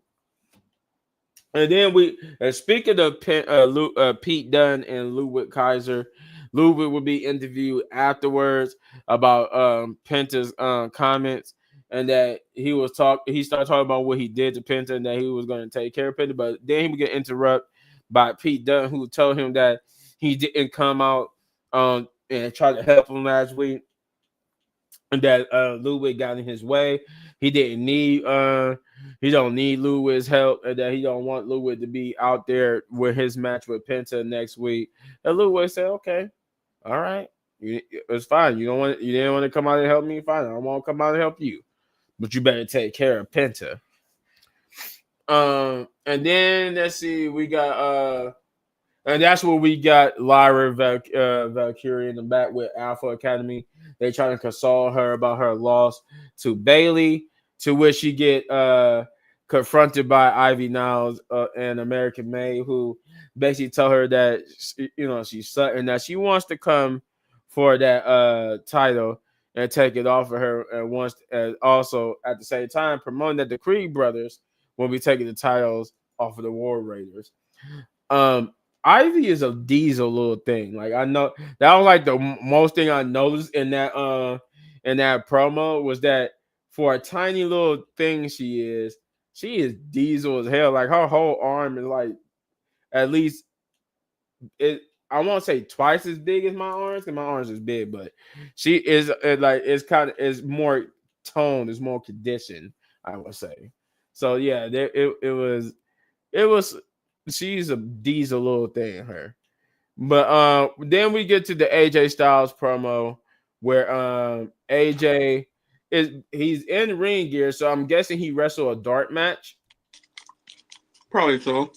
And then speaking of Pete Dunne and Ludwig Kaiser, Ludwig will be interviewed afterwards about Penta's comments, and that he started talking about what he did to Penta and that he was going to take care of Penta, but then he would get interrupted by Pete Dunne, who told him that he didn't come out and try to help him last week, and that Ludwig got in his way. He didn't need he don't need Ludwig's help, and that he don't want Ludwig to be out there with his match with Penta next week. And Ludwig said, "Okay, all right, it's fine. You didn't want to come out and help me. Fine, I don't want to come out and help you, but you better take care of Penta." And then let's see, we got and that's where we got Lyra Valkyrie in the back with Alpha Academy. They trying to console her about her loss to Bailey, to which she get confronted by Ivy Niles and American May, who basically tell her that she's Sutton, that she wants to come for that title and take it off of her, and wants also at the same time promoting that the Creed brothers will be taking the titles off of the War Raiders. Ivy is a diesel little thing. Like I know that was like the most thing I noticed in that promo was that for a tiny little thing she is diesel as hell. Like her whole arm is like at least I won't say twice as big as my arms, because my arms is big, but she is it's more toned, it's more conditioned, I would say. So yeah, it was she's a diesel little thing, her. But then we get to the AJ Styles promo where AJ he's in ring gear, so I'm guessing he wrestled a dark match. Probably so.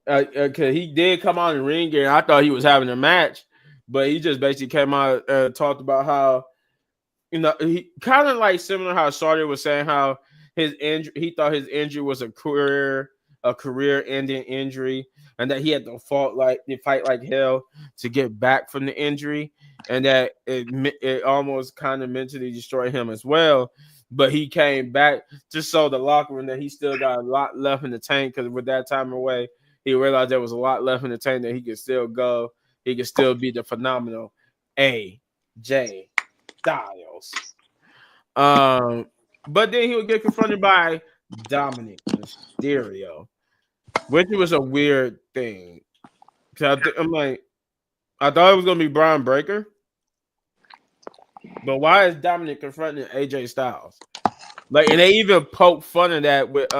Cause he did come out in ring gear. I thought he was having a match, but he just basically came out and talked about how he kind of like similar how Sardi was saying how his injury, he thought his injury was a career-ending injury, and that he had to fight like hell to get back from the injury, and that it almost kind of mentally destroyed him as well. But he came back just so the locker room that he still got a lot left in the tank, because with that time away, he realized there was a lot left in the tank that he could still go. He could still be the phenomenal AJ Styles. But then he would get confronted by Dominic Mysterio, which was a weird thing. I'm like, I thought it was gonna be Brian Breaker, but why is Dominic confronting AJ Styles? Like, and they even poke fun of that with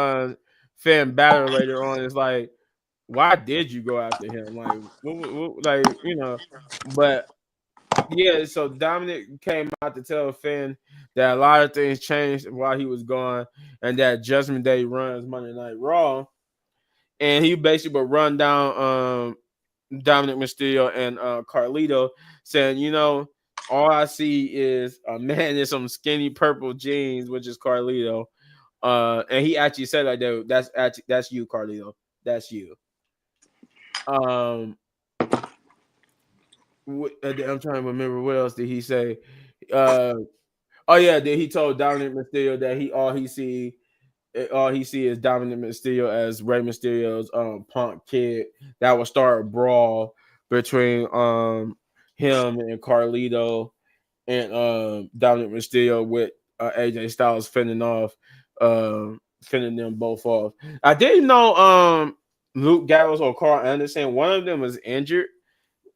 Finn Balor later on. It's like, why did you go after him? Like, but yeah. So Dominic came out to tell Finn that a lot of things changed while he was gone, and that Judgment Day runs Monday Night Raw, and he basically would run down Dominic Mysterio and Carlito, saying, all I see is a man in some skinny purple jeans, which is Carlito. And he actually said like that. That's you, Carlito. That's you. I'm trying to remember what else did he say. Oh yeah, then he told Dominic Mysterio that all he see is Dominic Mysterio as Rey Mysterio's punk kid that will start a brawl between him and Carlito and Dominic Mysterio, with AJ Styles fending them both off. I didn't know Luke Gallows or Carl Anderson, one of them was injured.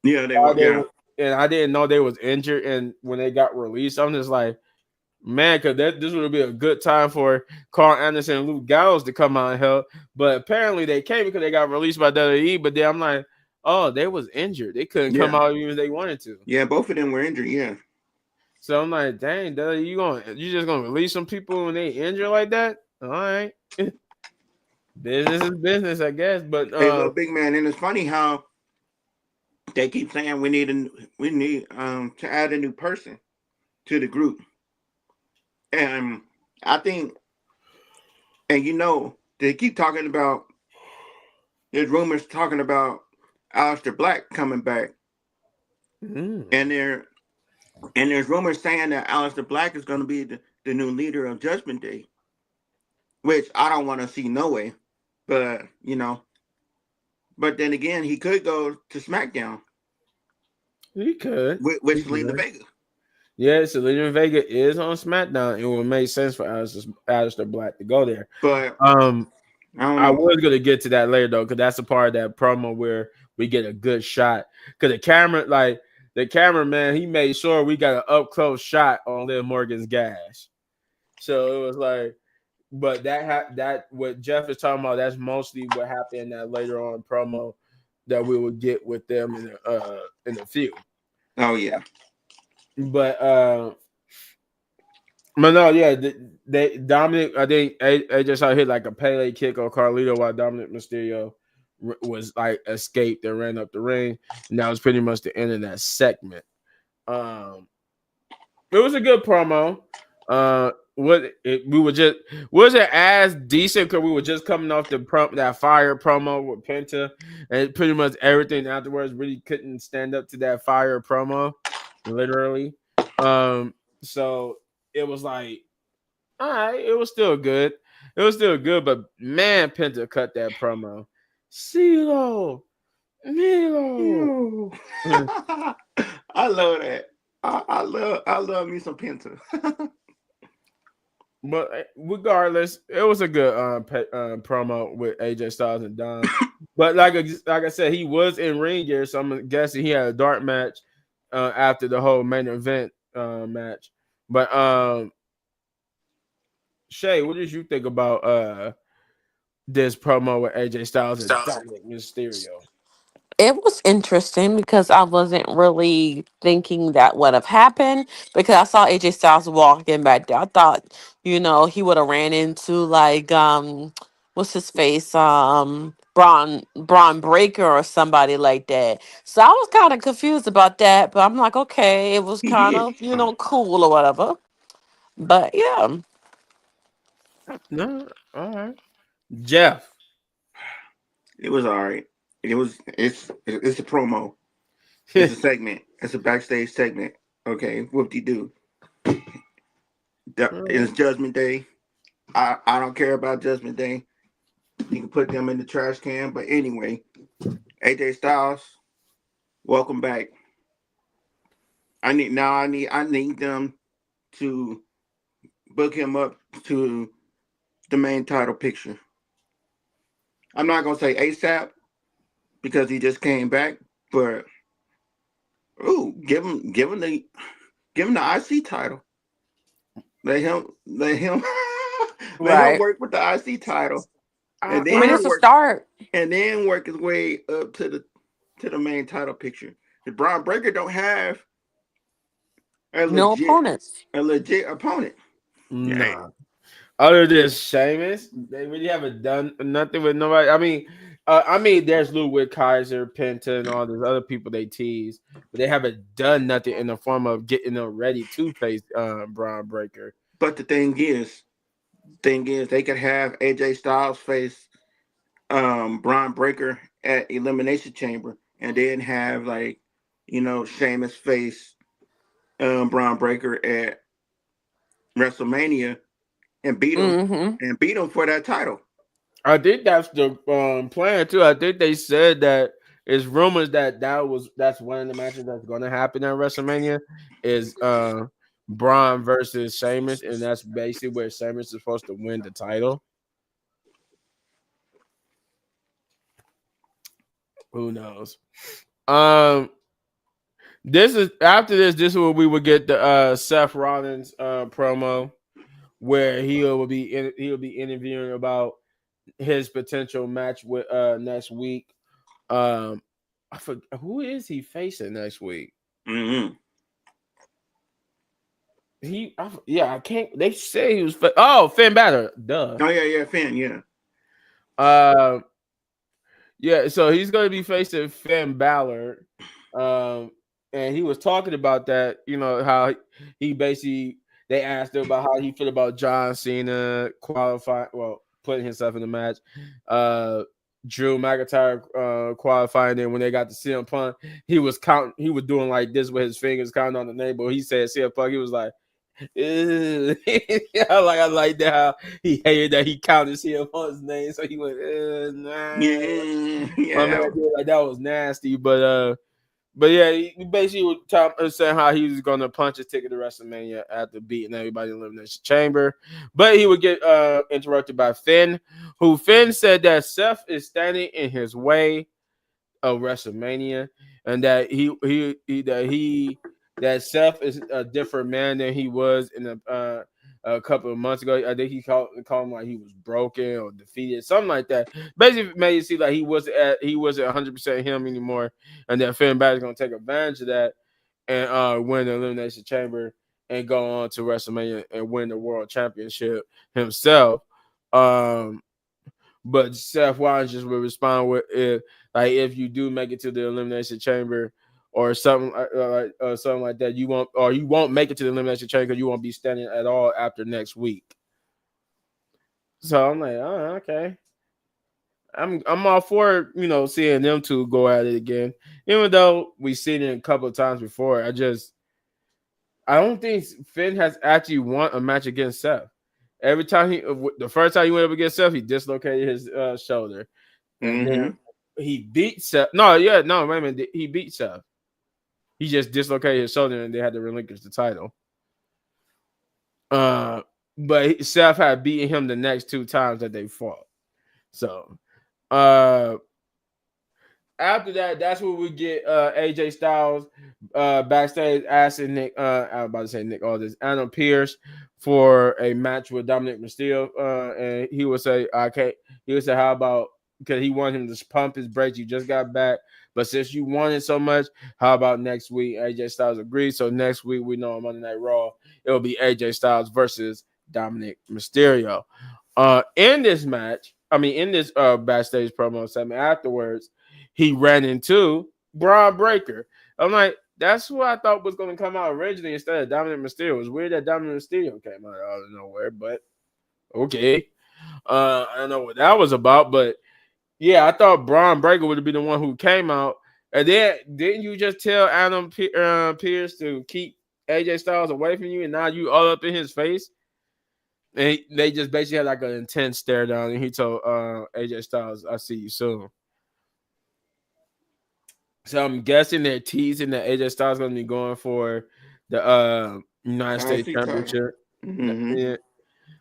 Yeah, they were. And I didn't know they was injured, and when they got released, I'm just like, Man, because this would be a good time for Carl Anderson and Luke Gallows to come out and help. But apparently they came because they got released by WWE. But then I'm like, oh, they was injured. They couldn't come Yeah, out even if they wanted to. yeah, both of them were injured. Yeah, So I'm like, dang, you just gonna release some people when they injured like that? All right. Business is business, I guess. But hey, look, big man, and it's funny how they keep saying we need to add a new person to the group, and I think, and they keep talking about. There's rumors talking about Aleister Black coming back, mm, and there's rumors saying that Aleister Black is going to be the new leader of Judgment Day, which I don't want to see no way. But but then again, he could go to SmackDown he could. with He Selena could. Vega. Yeah, Selena Vega is on SmackDown. It would make sense for Aleister Black to go there. But Um, I don't I know. was gonna get to that later though, because that's a part of that promo where we get a good shot. Because the cameraman, he made sure we got an up close shot on Liv Morgan's gash. So it was like, but that what Jeff is talking about, that's mostly what happened in that later on promo that we will get with them in the feud. Oh yeah, But but no, yeah, they Dominic. I think AJ saw hit like a Pele kick on Carlito while Dominic Mysterio was like escaped and ran up the ring, and that was pretty much the end of that segment. Um, it was a good promo. We were just wasn't as decent because we were just coming off that fire promo with Penta, and pretty much everything afterwards really couldn't stand up to that fire promo, literally. So it was like, all right, it was still good. It was still good, but man, Penta cut that promo. CeeLo, Milo. Ew. I love that. I love me some Penta. But regardless, it was a good promo with AJ Styles and Dom. But like I said, he was in ring gear, so I'm guessing he had a dark match after the whole main event match. But Shay, what did you think about this promo with AJ Styles and Dominic Mysterio? It was interesting because I wasn't really thinking that would have happened because I saw AJ Styles walking back there. I thought, he would have ran into like what's his face? Braun Breaker or somebody like that. So I was kind of confused about that, but I'm like, okay, it was He kind did. of, cool or whatever. But yeah. No, all right, Jeff. It was all right. It's a promo. It's a segment. It's a backstage segment. Okay, whoop de doo. It's Judgment Day. I don't care about Judgment Day. You can put them in the trash can. But anyway, AJ Styles, welcome back. I need them to book him up to the main title picture. I'm not gonna say ASAP because he just came back, but give him the IC title. Let him let him Right. work with the IC title, I, and I mean, then it's a I, work start. and then work his way up to the main title picture. The Braun Breaker don't have a No legit opponents. a legit opponent. Yeah, nah. Other than Sheamus, they really haven't done nothing with nobody. I mean, there's Ludwig Kaiser, Penta, and all these other people they tease, but they haven't done nothing in the form of getting them ready to face Braun Breaker. but the thing is, they could have AJ Styles face Braun Breaker at Elimination Chamber, and then have Sheamus face Braun Breaker at WrestleMania and beat him Mm-hmm. for that title. I think that's the plan too. I think they said that it's rumors that that's one of the matches that's going to happen at WrestleMania is Braun versus Sheamus, and that's basically where Sheamus is supposed to win the title. Who knows? Um, This is after this. This is where we would get the Seth Rollins promo where he'll be interviewing about his potential match with next week. I forget who is he facing next week. Mm-hmm. I can't. They say he was. Finn Balor. Duh. Oh yeah, Finn, yeah. Uh, yeah. So he's going to be facing Finn Balor. Um, and he was talking about that. You know how he basically they asked him about how he feel about John Cena putting himself in the match. Drew McIntyre qualifying. And when they got to CM Punk, he was doing like this with his fingers, counting on the name. But he said CM Punk, he was like, I like that how he hated that he counted CM Punk's name, so he went, nah. My man did like that was nasty, but yeah, he basically was saying how he was going to punch his ticket to WrestleMania after beating everybody in the Elimination Chamber. But he would get interrupted by Finn, who Finn said that Seth is standing in his way of WrestleMania, and that that Seth is a different man than he was in a couple of months ago. I think he called him like he was broken or defeated, something like that. Basically, made it seem like he wasn't 100% him anymore, and that Finn Balor is going to take advantage of that and win the Elimination Chamber and go on to WrestleMania and win the World Championship himself. But Seth Rollins just will respond with if you do make it to the Elimination Chamber or something something like that, you won't make it to the Elimination Chamber because you won't be standing at all after next week. So I'm like, oh, okay. I'm all for seeing them two go at it again, even though we've seen it a couple of times before. I don't think Finn has actually won a match against Seth. Every time the first time he went up against Seth, he dislocated his shoulder, and then he beat Seth. No, wait a minute, he beat Seth. He just dislocated his shoulder, and they had to relinquish the title. But Seth had beaten him the next two times that they fought. So, after that, that's where we get AJ Styles backstage asking Nick. I was about to say Nick Aldis, Adam Pearce for a match with Dominic Mysterio, and he would say, "Okay." He would say, "How about?" Because he wanted him to pump his brakes. You just got back, but since you wanted so much, how about next week? AJ Styles agreed. So next week we know on Monday Night Raw it will be AJ Styles versus Dominic Mysterio. In this match, in this backstage promo segment afterwards, he ran into Braun Breaker. I'm like, that's what I thought was going to come out originally instead of Dominic Mysterio. It was weird that Dominic Mysterio came out of nowhere, but okay. I don't know what that was about, but yeah, I thought Braun Breaker would be the one who came out. And then didn't you just tell Adam Pearce to keep AJ Styles away from you, and now you all up in his face? And they just basically had like an intense stare down, and he told AJ Styles, "I'll see you soon." So I'm guessing they're teasing that AJ Styles is going to be going for the United States Championship. Yeah.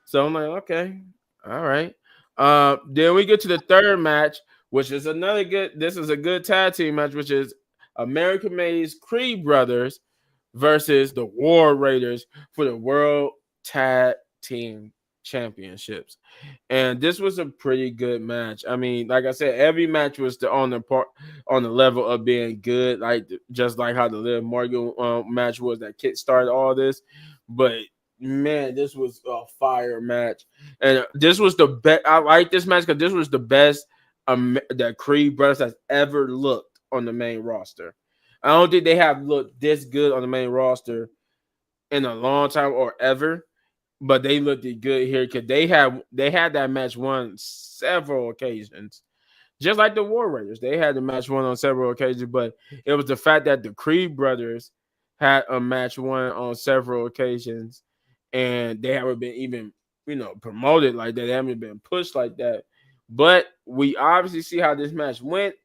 So I'm like, okay, all right. Then we get to the third match, which is another good. This is a good tag team match, which is American Made's Creed Brothers versus the War Raiders for the World Tag Team Championships. And this was a pretty good match. I mean, like I said, every match was on the level of being good, just like how the Liv Morgan match was that kickstarted all this. But man, this was a fire match, and this was the best. I like this match because this was the best that Creed Brothers has ever looked on the main roster. I don't think they have looked this good on the main roster in a long time or ever. But they looked good here because they had that match won several occasions, just like the War Raiders. They had the match won on several occasions, but it was the fact that the Creed brothers had a match won on several occasions, and they haven't been even promoted like that. They haven't been pushed like that. But we obviously see how this match went.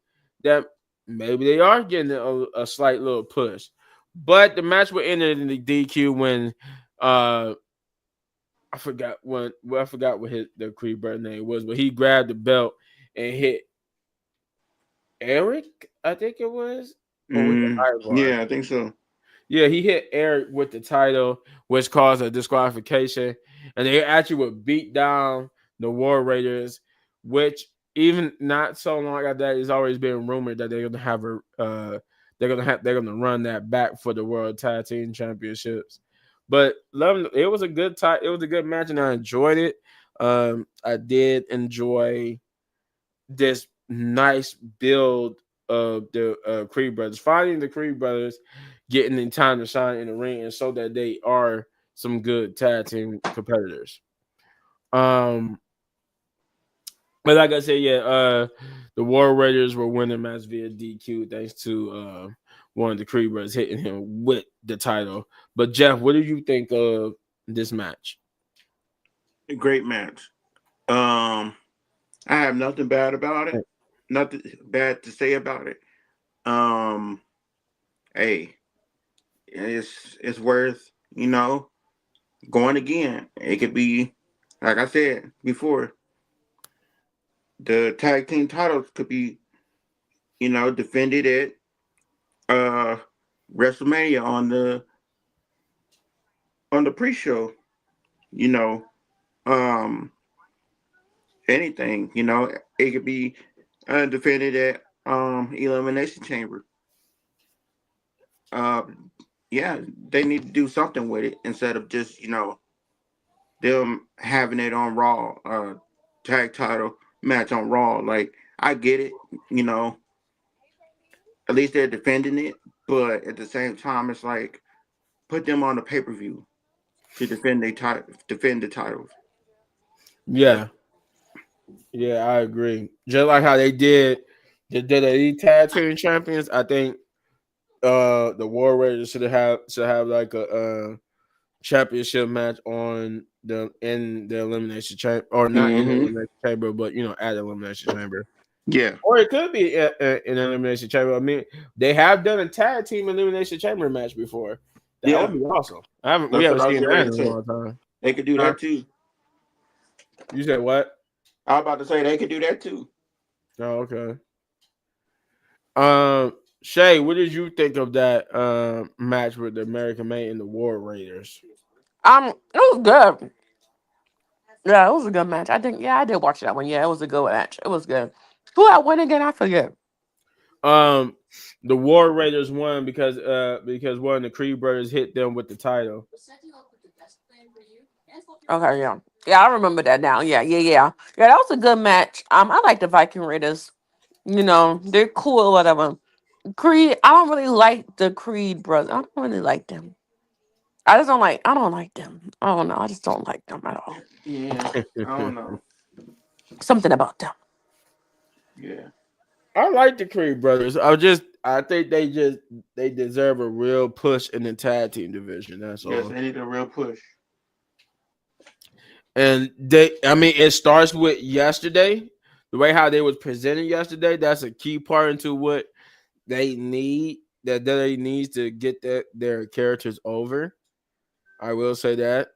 That maybe they are getting a slight little push, but the match would end in the DQ when I forgot what the Creed brother name was, but he grabbed the belt and hit Eric, I think it was. or was it Ivar? Yeah, I think so. Yeah, he hit Eric with the title, which caused a disqualification, and they actually would beat down the War Raiders, which even not so long after that, it's always been rumored that they're gonna have they're gonna run that back for the World Tag Team Championships. But it was a good time. It was a good match, and I enjoyed it. I did enjoy this nice build of the Creed brothers, finding the Creed brothers, getting in time to shine in the ring, and so that they are some good tag team competitors. Um, but like I said, yeah, the War Raiders were winning match via DQ thanks to one of the Creed brothers hitting him with the title. But Jeff, what did you think of this match? Great match. I have nothing bad about it. Nothing bad to say about it. Um, hey, it's worth going again. It could be, like I said before, the tag team titles could be defended at uh WrestleMania on the pre-show. You know, um, anything. It could be defended at Elimination Chamber. Uh, yeah, they need to do something with it instead of just them having it on Raw, tag title match on Raw. Like I get it, you know, at least they're defending it, but at the same time, it's like put them on the pay per view to defend the titles. Yeah, yeah, I agree. Just like how they did the WWE Tag Team Champions, I think the War Raiders should have like a championship match on the elimination chamber, or not in the Mm-hmm. elimination chamber, but at the elimination chamber, Yeah, or it could be in the elimination chamber. I mean, they have done a tag team elimination chamber match before. That would yeah. be awesome. We That's what haven't I was seen getting that ready in to a say. long time. They could do Huh? that too. You said what? I was about to say they could do that too. Oh, okay. Shay, what did you think of that match with the American Made and the War Raiders? It was good. Yeah, it was a good match. I think. Yeah, I did watch that one. Yeah, it was a good match. It was good. Who I win again? I forget. Um, the War Raiders won because one of the Creed brothers hit them with the title. Okay, yeah, yeah, I remember that now. Yeah, yeah, yeah, yeah. That was a good match. I like the Viking Raiders. They're cool or whatever. Creed, I don't really like the Creed brothers. I don't really like them. I just don't like. I don't like them. I don't know. I just don't like them at all. Yeah, I don't know. Something about them. Yeah, I like the Creed brothers. I think they deserve a real push in the tag team division. That's yes, all. they need a real push. And I mean, it starts with yesterday. The way how they was presented yesterday, that's a key part into what they need. That they needs to get their characters over. I will say that.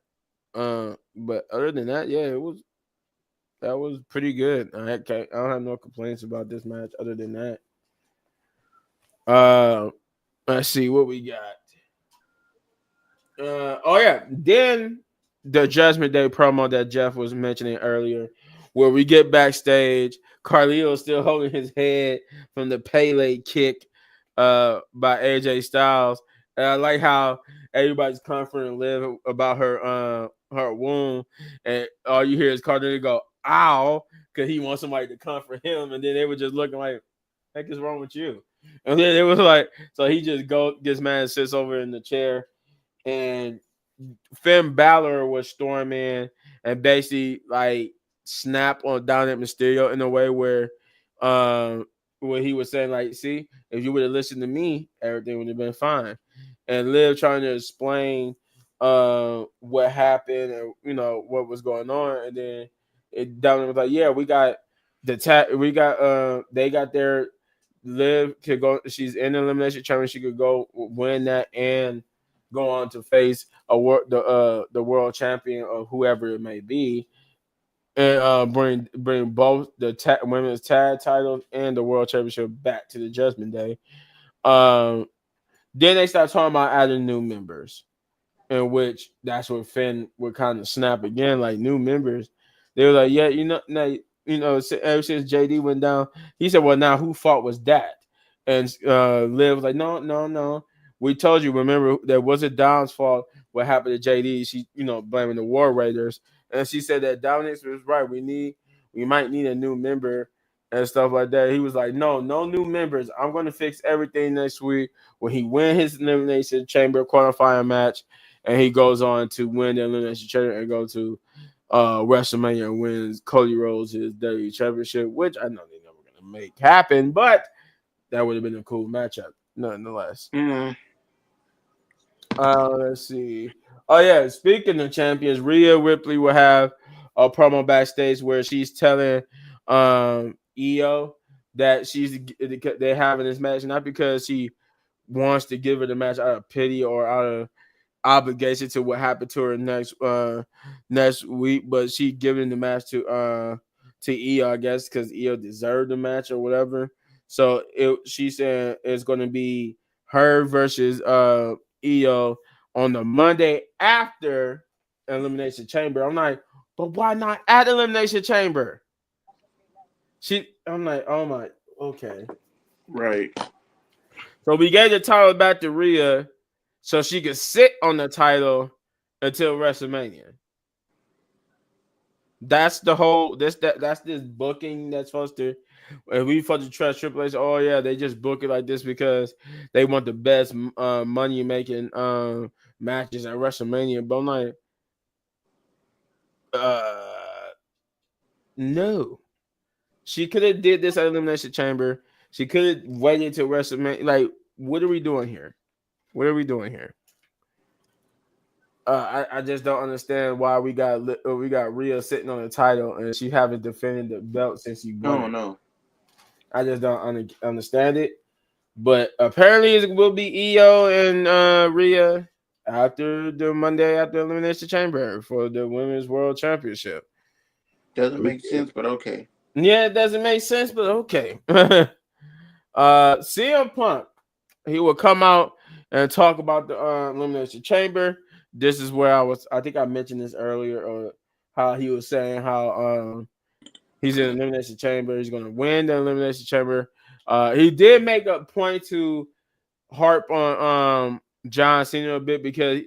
But other than that, yeah, that was pretty good. I don't have no complaints about this match. Other than that, uh, let's see what we got. Oh yeah, then the Judgment Day promo that Jeff was mentioning earlier, where we get backstage, Carlito's still holding his head from the Pele kick, by AJ Styles, and I like how everybody's comforting Liv about her wound, and all you hear is Carlito go "ow" because he wants somebody to comfort him, and then they were just looking like, "Heck is wrong with you?" And then it was like, so he just gets mad and sits over in the chair, and Finn Balor was storming and basically like snap on Dominic Mysterio in a way where he was saying like, see, if you would have listened to me, everything would have been fine. And Liv trying to explain what happened and what was going on, and then Dominic was like, yeah, they got their Liv could go. She's in the elimination chamber. She could go win that and go on to face the world champion or whoever it may be, and bring both the women's tag titles and the world championship back to the Judgment Day. Um, then they start talking about adding new members, in which that's when Finn would kind of snap again, like new members. They were like, yeah, now, ever since JD went down, he said, well, now who fault was that? And Liv was like, no, no, no. We told you, remember, that wasn't Dom's fault what happened to JD. She, blaming the War Raiders. And she said that Dominic was right. We might need a new member and stuff like that. He was like, no new members. I'm going to fix everything next week when he win his Elimination Chamber qualifying match, and he goes on to win the Elimination Chamber and go to WrestleMania and wins Cody Rhodes his WWE Championship, which I know they're never going to make happen, but that would have been a cool matchup nonetheless. Mm-hmm. Let's see. Oh yeah, speaking of champions, Rhea Ripley will have a promo backstage where she's telling Io that they're having this match not because she wants to give her the match out of pity or out of obligation to what happened to her next week, but she giving the match to Io, I guess, because Io deserved the match or whatever. So she said it's going to be her versus Io on the Monday after Elimination Chamber. I'm like, but why not at Elimination Chamber? I'm like, oh my, okay, Right. So we gave the title back to Rhea so she could sit on the title until WrestleMania. That's the whole that's this booking that's supposed to. And we supposed to trust Triple H. Oh yeah, they just book it like this because they want the best money making matches at WrestleMania. But I'm like, no. She could have did this at Elimination Chamber. She could have waited till WrestleMania. Like, what are we doing here? What are we doing here? I just don't understand why we got Rhea sitting on the title and she haven't defended the belt since she won. Oh no. I just don't understand it. But apparently it will be Io and Rhea after the Monday after Elimination Chamber for the Women's World Championship. Doesn't make sense, but okay. Yeah, it doesn't make sense, but okay. CM Punk, he will come out and talk about the Elimination Chamber. This is where I think I mentioned this earlier, or how he was saying how he's in the Elimination Chamber. He's going to win the Elimination Chamber. He did make a point to harp on John Cena a bit because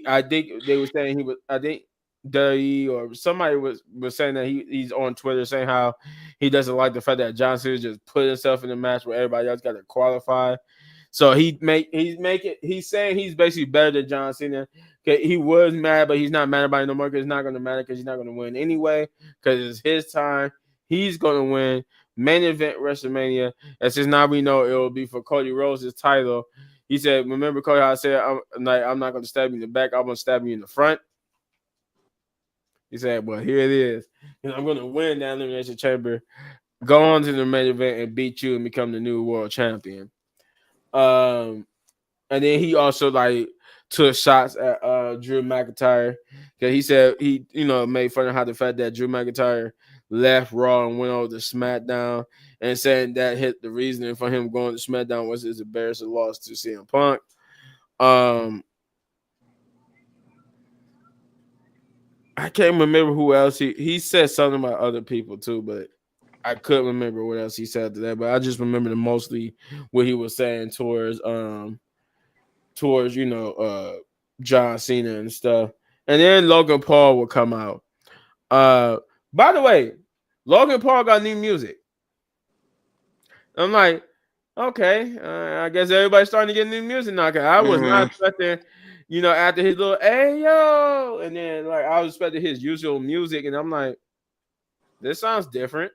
I think they were saying I think WWE or somebody was saying that he's on Twitter saying how he doesn't like the fact that John Cena just put himself in the match where everybody else got to qualify. So he's saying he's basically better than John Cena. Okay, he was mad, but he's not mad about it no more because it's not going to matter because he's not going to win anyway because it's his time. He's going to win main event WrestleMania. That's just now we know it will be for Cody Rhodes' title. He said, remember, Cody, how I said, I'm not going to stab you in the back. I'm going to stab you in the front. He said, well, here it is. I'm going to win that Elimination Chamber, go on to the main event and beat you and become the new world champion. And then he also took shots at Drew McIntyre because he said he made fun of how the fact that Drew McIntyre left Raw and went over to SmackDown and saying that the reasoning for him going to SmackDown was his embarrassing loss to CM Punk. I can't remember who else he said something about other people too, but I couldn't remember what else he said after that. But I just remember mostly what he was saying towards John Cena and stuff. And then Logan Paul will come out. By the way, Logan Paul got new music. I'm like, okay, I guess everybody's starting to get new music now. I was not expecting, after his little "Hey yo," and then I was expecting his usual music, and I'm like, this sounds different.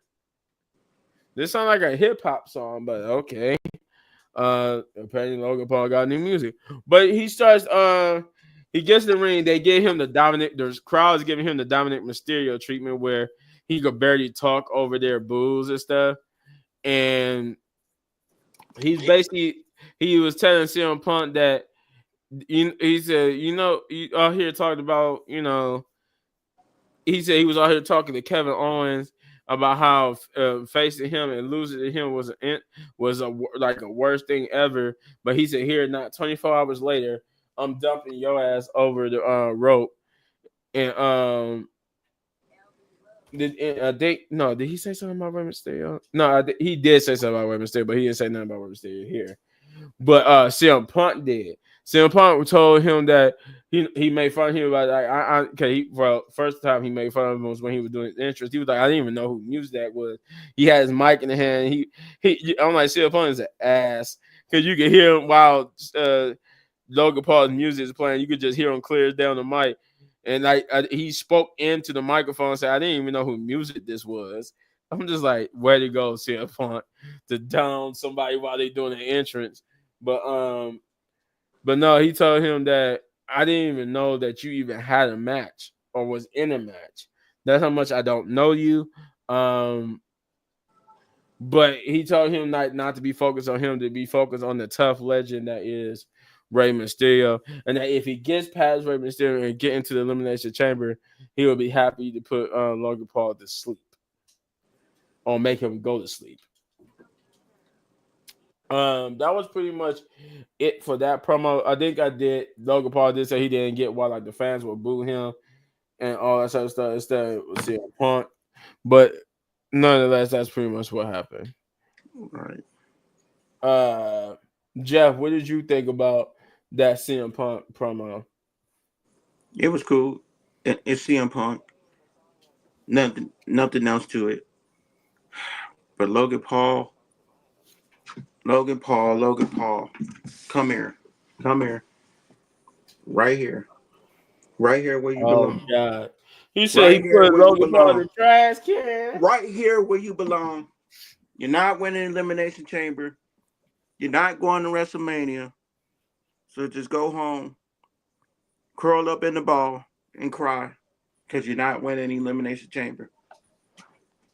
This sounds like a hip hop song, but okay. Apparently Logan Paul got new music, but he starts. He gets the ring. They give him the crowd is giving him the Dominic Mysterio treatment where he could barely talk over their boos and stuff. And he's basically he was telling CM Punk that he said, you out here talking about, he said he was out here talking to Kevin Owens about how facing him and losing to him like a worst thing ever. But he said, "Here, not 24 hours later, I'm dumping your ass over the rope." And did he say something about Rey Mysterio? No, he did say something about Rey Mysterio, but he didn't say nothing about Rey Mysterio here. But CM Punk did. CM Punk told him that he made fun of him about like first time he made fun of him was when he was doing his entrance. He was like, I didn't even know who Muzak was. He had his mic in the hand. I'm like, CM Punk is an ass because you can hear him while Logan Paul's music is playing. You could just hear him clear down the mic. And he spoke into the microphone and said, I didn't even know who music this was. I'm just like, where to go, CM Punk, to down somebody while they doing an entrance. But no, he told him that I didn't even know that you even had a match or was in a match. That's how much I don't know you. But he told him not to be focused on him, to be focused on the tough legend that is Rey Mysterio, and that if he gets past Rey Mysterio and get into the Elimination Chamber, he will be happy to put Logan Paul to sleep or make him go to sleep. That was pretty much it for that promo. I think Logan Paul did say he didn't get why like the fans would boo him and all that sort of stuff instead of CM Punk. But nonetheless, that's pretty much what happened. All right. Jeff, what did you think about that CM Punk promo? It was cool. It's CM Punk. Nothing else to it. But Logan Paul, come here, right here, where you Oh belong. God. He said he Right here put where you Logan Paul in belong. the trash can. Right here where you belong. You're not winning Elimination Chamber. You're not going to WrestleMania. So just go home, curl up in the ball, and cry because you're not winning Elimination Chamber.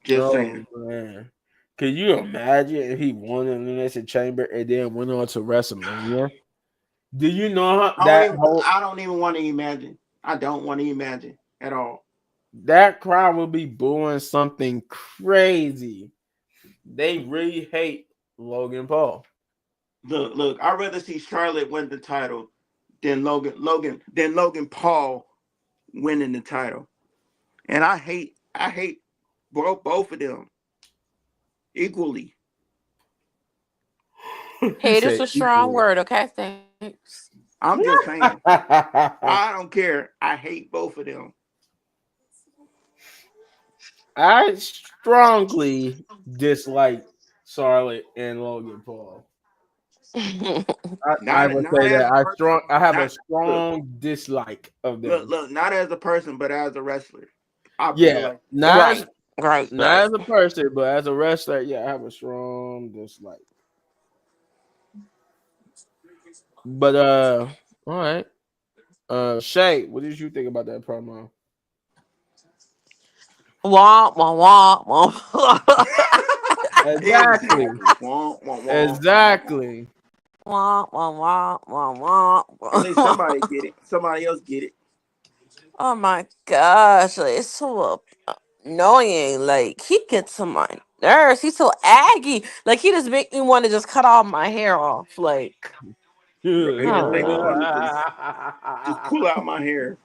Just Oh saying. man. Can you imagine if he won the Elimination Chamber and then went on to WrestleMania? Do you know I don't even want to imagine. I don't want to imagine at all. that crowd will be booing something crazy? They really hate Logan Paul. Look. I'd rather see Charlotte win the title than Logan Paul winning the title. And I hate both of them equally. He Hate is said a strong equally. word, okay? Thanks. I'm just saying. I don't care. I hate both of them. I strongly dislike Charlotte and Logan Paul. I would Not say as that a person. I have a Not look, strong dislike of them. not as a person, but as a wrestler. I feel Yeah, like Right, right, right. not as a person, but as a wrestler, yeah, I have a strong dislike. But all right. Shay, what did you think about that promo? Wah, wah, wah, wah. Exactly. exactly. Wah, wah, wah, wah, wah. Exactly. Wah, wah, wah, wah, At least wah. somebody get it. Somebody else get it. Oh my gosh, like, it's so annoying. Like, he gets on my nerves. He's so aggy. Like, he just make me want to just cut all my hair off. Like, Right, I just don't make me know. want to just pull out my hair.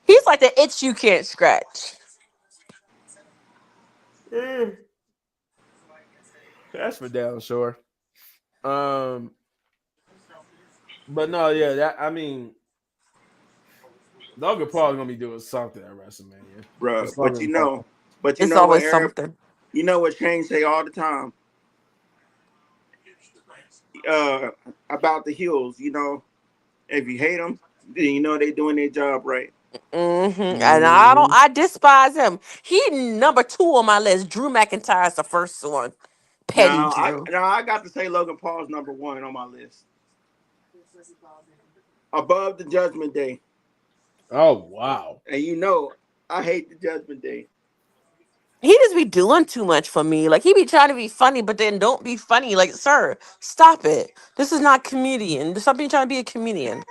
He's like the itch you can't scratch. That's for damn sure. Um, but no, yeah, Logan Paul's gonna be doing something at WrestleMania. Bruh. It's Logan Paul. But you It's know what, always Arab? something. You know what Shane say all the time uh, about the heels. If you hate them, then you know they doing their job right. And Mhm. I despise him. He number two on my list. Drew McIntyre's the first one. Petty Drew. Now I got to say Logan Paul's number one on my list, above the Judgment Day. Oh wow. And I hate the Judgment Day. He just be doing too much for me. Like he be trying to be funny, but then don't be funny. Like, sir, stop it. This is not comedian. Stop being trying to be a comedian.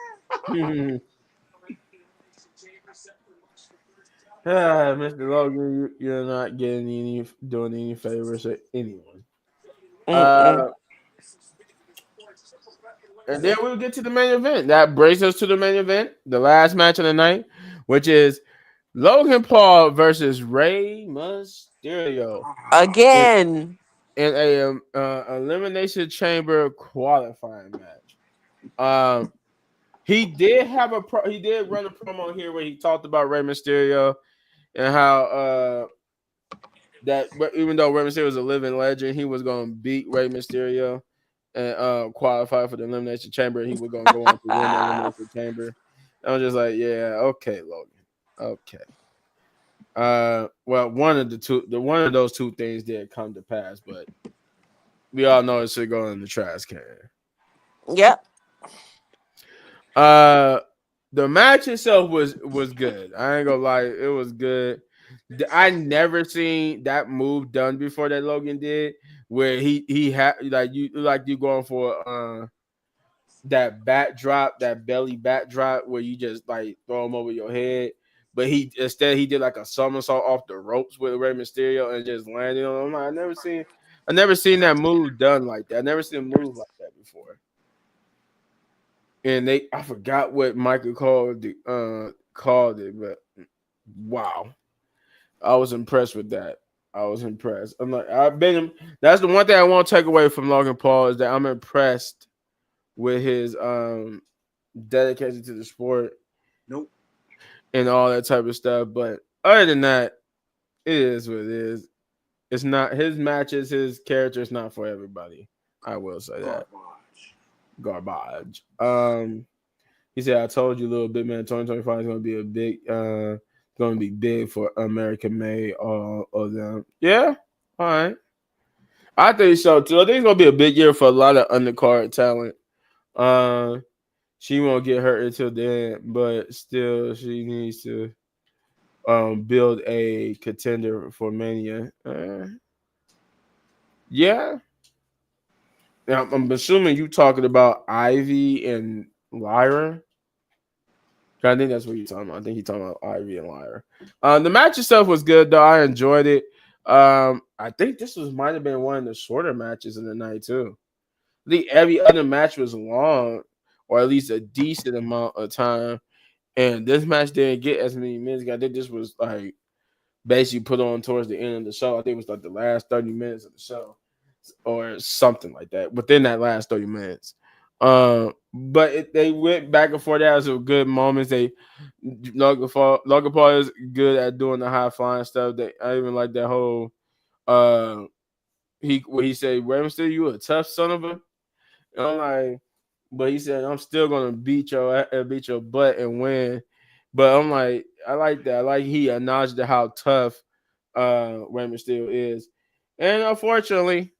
Mr. Logan, you're not getting doing any favors to anyone. Mm-mm. Uh, and then we'll get to the main event. That brings us to the main event, the last match of the night, which is Logan Paul versus Rey Mysterio in, Again. in a elimination chamber qualifying match. Um, he did run a promo here where he talked about Rey Mysterio and how that even though Rey Mysterio was a living legend, he was going to beat Rey Mysterio and qualify for the elimination chamber. And he was going to go on to win the elimination chamber. I was just like, yeah, okay, Logan, okay. Well, one of those two things did come to pass, but we all know it should go in the trash can. Yep. Uh, the match itself was good. I ain't gonna lie, it was good. I never seen that move done before that Logan did, where he had like you going for that bat drop, that belly bat drop, where you just like throw him over your head. But he did like a somersault off the ropes with Rey Mysterio and just landed on him. I never seen that move done like that. I never seen a move like that before. And I forgot what Michael called it, but wow, I was impressed with that. I was impressed. That's the one thing I won't take away from Logan Paul is that I'm impressed with his dedication to the sport. Nope. And all that type of stuff. But other than that, it is what it is. It's not his matches, his character is not for everybody. I will say that. Garbage. He said, I told you a little bit, man, 2025 is gonna be gonna be big for American made all of them. Yeah, all right. I think so too. I think it's gonna be a big year for a lot of undercard talent. She won't get hurt until then, but still she needs to build a contender for Mania. Yeah. Now, I'm assuming you talking about Ivy and Lyra. I think that's what you're talking about. I think you're talking about Ivy and Lyra. The match itself was good though. I enjoyed it. I think this might have been one of the shorter matches of the night too. I think every other match was long, or at least a decent amount of time. And this match didn't get as many minutes. I think this was like basically put on towards the end of the show. I think it was like the last 30 minutes of the show or something like that within that last 30 minutes. But they went back and forth. That was some good moments. Logan Paul is good at doing the high flying stuff. I even like that whole he said, Ramsey, you a tough son of a. And I'm like, but he said, I'm still gonna beat your butt and win. But I'm like, I like that. I like he acknowledged how tough Rey Mysterio is. And unfortunately,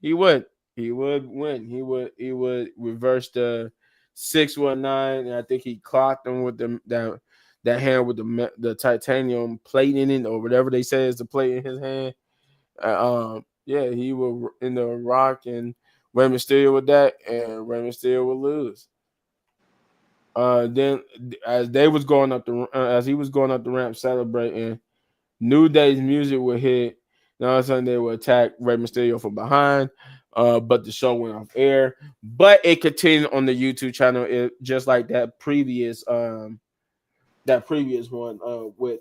he would. He would win. He would reverse the 619. And I think he clocked him with that hand with the titanium plate in it, or whatever they say is the plate in his hand. Yeah, he will in the Rock and Rey Mysterio with that, and Rey Mysterio will lose. Then as he was going up the ramp celebrating, New Day's music would hit. And all of a sudden they would attack Rey Mysterio from behind. But the show went off air. But it continued on the YouTube channel, just like that previous one with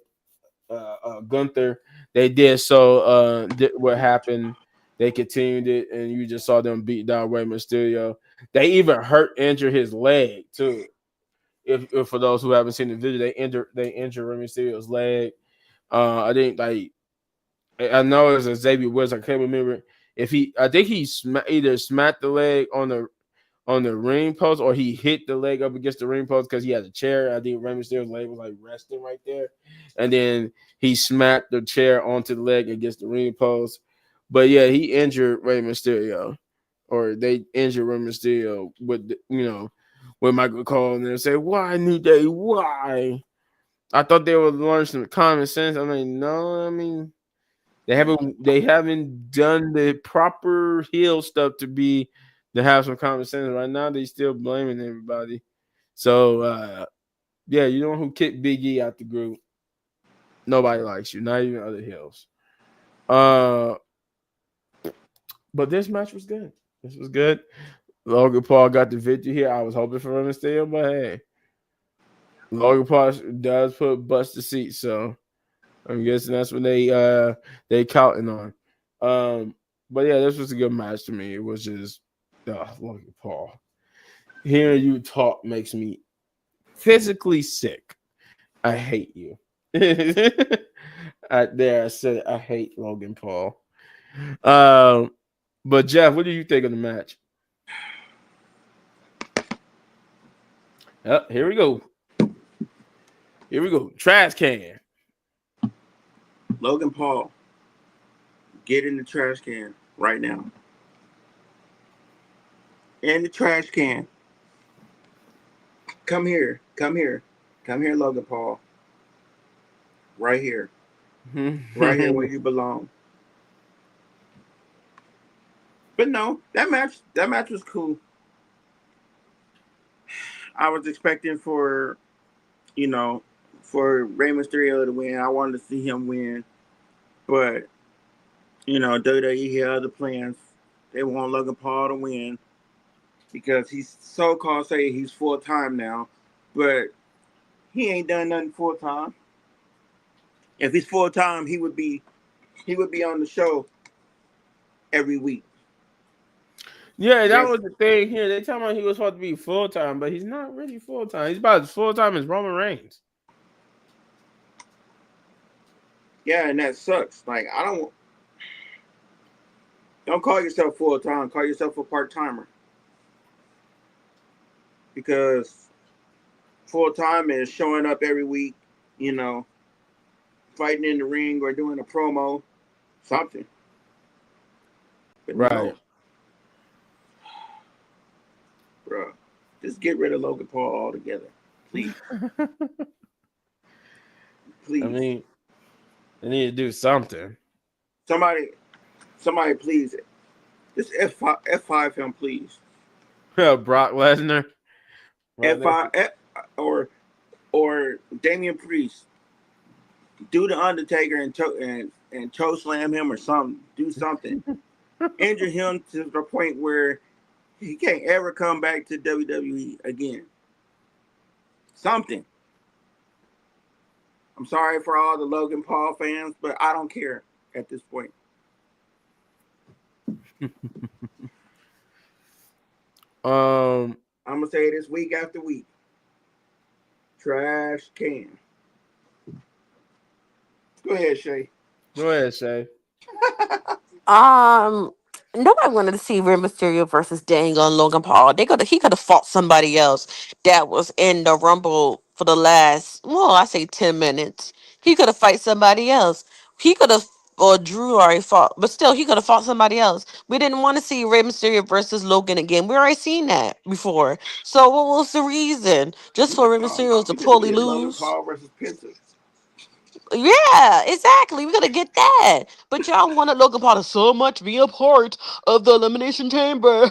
Gunther. They did so. What happened? They continued it, and you just saw them beat down Rey Mysterio. They even injured his leg too. If for those who haven't seen the video, they injured Rey Mysterio's leg. I think I know it was a Xavier Woods. I can't remember if I think he either smacked the leg on the ring post, or he hit the leg up against the ring post because he had a chair. I think Rey Mysterio's leg was like resting right there, and then he smacked the chair onto the leg against the ring post. But yeah, he injured Rey Mysterio, or they injured Rey Mysterio with Michael Cole, and they say, "Why New Day? Why?" I thought they would learn some common sense. I mean, no, I mean they haven't done the proper heel stuff to have some common sense. Right now, they still blaming everybody. So yeah, you know who kicked Big E out the group? Nobody likes you, not even other heels. Uh, but this match was good. This was good. Logan Paul got the victory here. I was hoping for him to steal, but hey, Logan Paul does put butts to seat, so I'm guessing that's what they counting on. Um, but yeah, this was a good match to me. It was just Logan Paul. Hearing you talk makes me physically sick. I hate you. I said it. I hate Logan Paul. Um, but Jeff, what do you think of the match? Here we go. Here we go. Trash can. Logan Paul, get in the trash can right now. In the trash can. Come here. Come here. Come here, Logan Paul. Right here. Right here where you belong. But no, that match was cool. I was expecting for Rey Mysterio to win. I wanted to see him win. But, WWE had other plans. They want Logan Paul to win because he's so-called say he's full-time now. But he ain't done nothing full-time. If he's full-time, he would be on the show every week. Yeah, that was the thing here. They tell me he was supposed to be full-time, but he's not really full-time. He's about as full-time as Roman Reigns. Yeah, and that sucks. Like, don't call yourself full-time. Call yourself a part-timer. Because full-time is showing up every week, fighting in the ring or doing a promo, something. But right. No. Bro, just get rid of Logan Paul altogether. Please. Please. I mean, they need to do something. Somebody please. Just F5 him, please. Brock Lesnar. F5 or Damian Priest. Do the Undertaker and choke slam him or something. Do something. Injure him to the point where he can't ever come back to WWE again. Something. I'm sorry for all the Logan Paul fans, but I don't care at this point. I'm gonna say this week after week. Trash can. Go ahead, Shay. Nobody wanted to see Rey Mysterio versus dang on Logan Paul. He could have fought somebody else that was in the Rumble for the last, well, I say 10 minutes. He could have fight somebody else. He could have, or Drew already fought, but still, he could have fought somebody else. We didn't want to see Rey Mysterio versus Logan again. We already seen that before. So what was the reason? Just for Rey Mysterio to poorly Logan lose? Paul versus Penta. Yeah, exactly. We're gonna get that. But y'all wanted Logan Paul to so much be a part of the Elimination Chamber.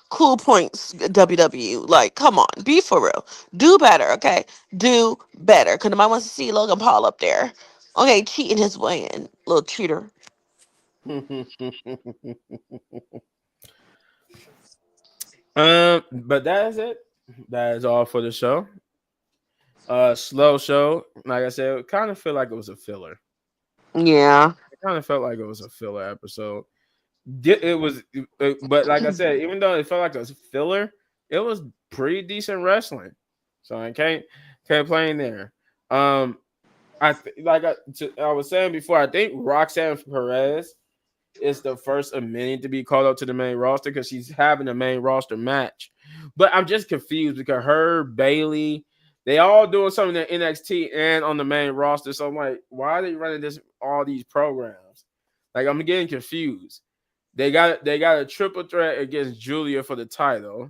Cool points, WWE. Like, come on, be for real. Do better, okay? Do better. Because nobody wants to see Logan Paul up there. Okay, cheating his way in. Little cheater. But that is it. That is all for the show. Slow show. Like I said, it kind of feel like it was a filler. Yeah. It kind of felt like it was a filler episode. It was, but like I said, even though it felt like it was filler, it was pretty decent wrestling. So I can't complain there. I was saying before, I think Roxanne Perez is the first of many to be called up to the main roster because she's having a main roster match. But I'm just confused because her, Bailey, they all doing something in NXT and on the main roster. So I'm like, why are they running all these programs? Like, I'm getting confused. They got a triple threat against Julia for the title.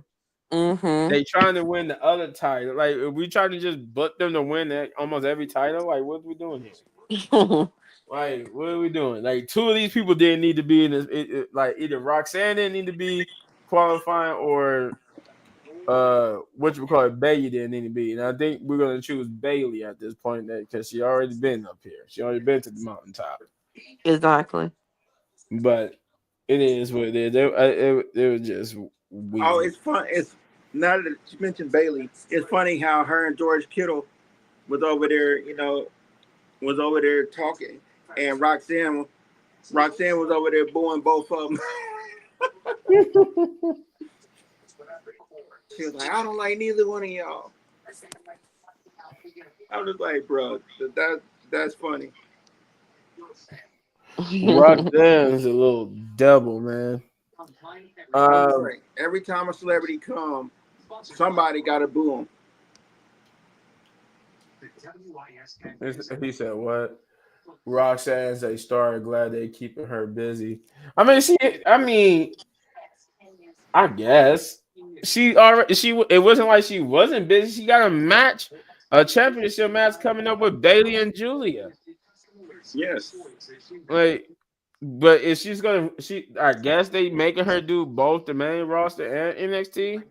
Mm-hmm. They trying to win the other title. Like, are we trying to just book them to win almost every title? Like, what are we doing here? Like, what are we doing? Like, two of these people didn't need to be in this. Like, either Roxanne didn't need to be qualifying, or what you call it, Bailey didn't need to be, and I think we're gonna choose Bailey at this point because she already been up here. She already been to the mountaintop. Exactly. But it is what it is. It was just Oh, weird. it's fun. It's now that you mentioned Bailey, it's funny how her and George Kittle was over there, was over there talking, and Roxanne was over there booing both of them. She was like, "I don't like neither one of y'all." I was like, "Bro, that's funny." Roxanne's a little devil, man. I was Um, like, every time a celebrity come, somebody got to boo him. he said what? Roxanne's a star. Glad they keeping her busy. I mean, she. I mean, I guess she already. It wasn't like she wasn't busy. She got a match, a championship match coming up with Bailey and Julia. Yes, Like, but if she's gonna, I guess they making her do both the main roster and NXT.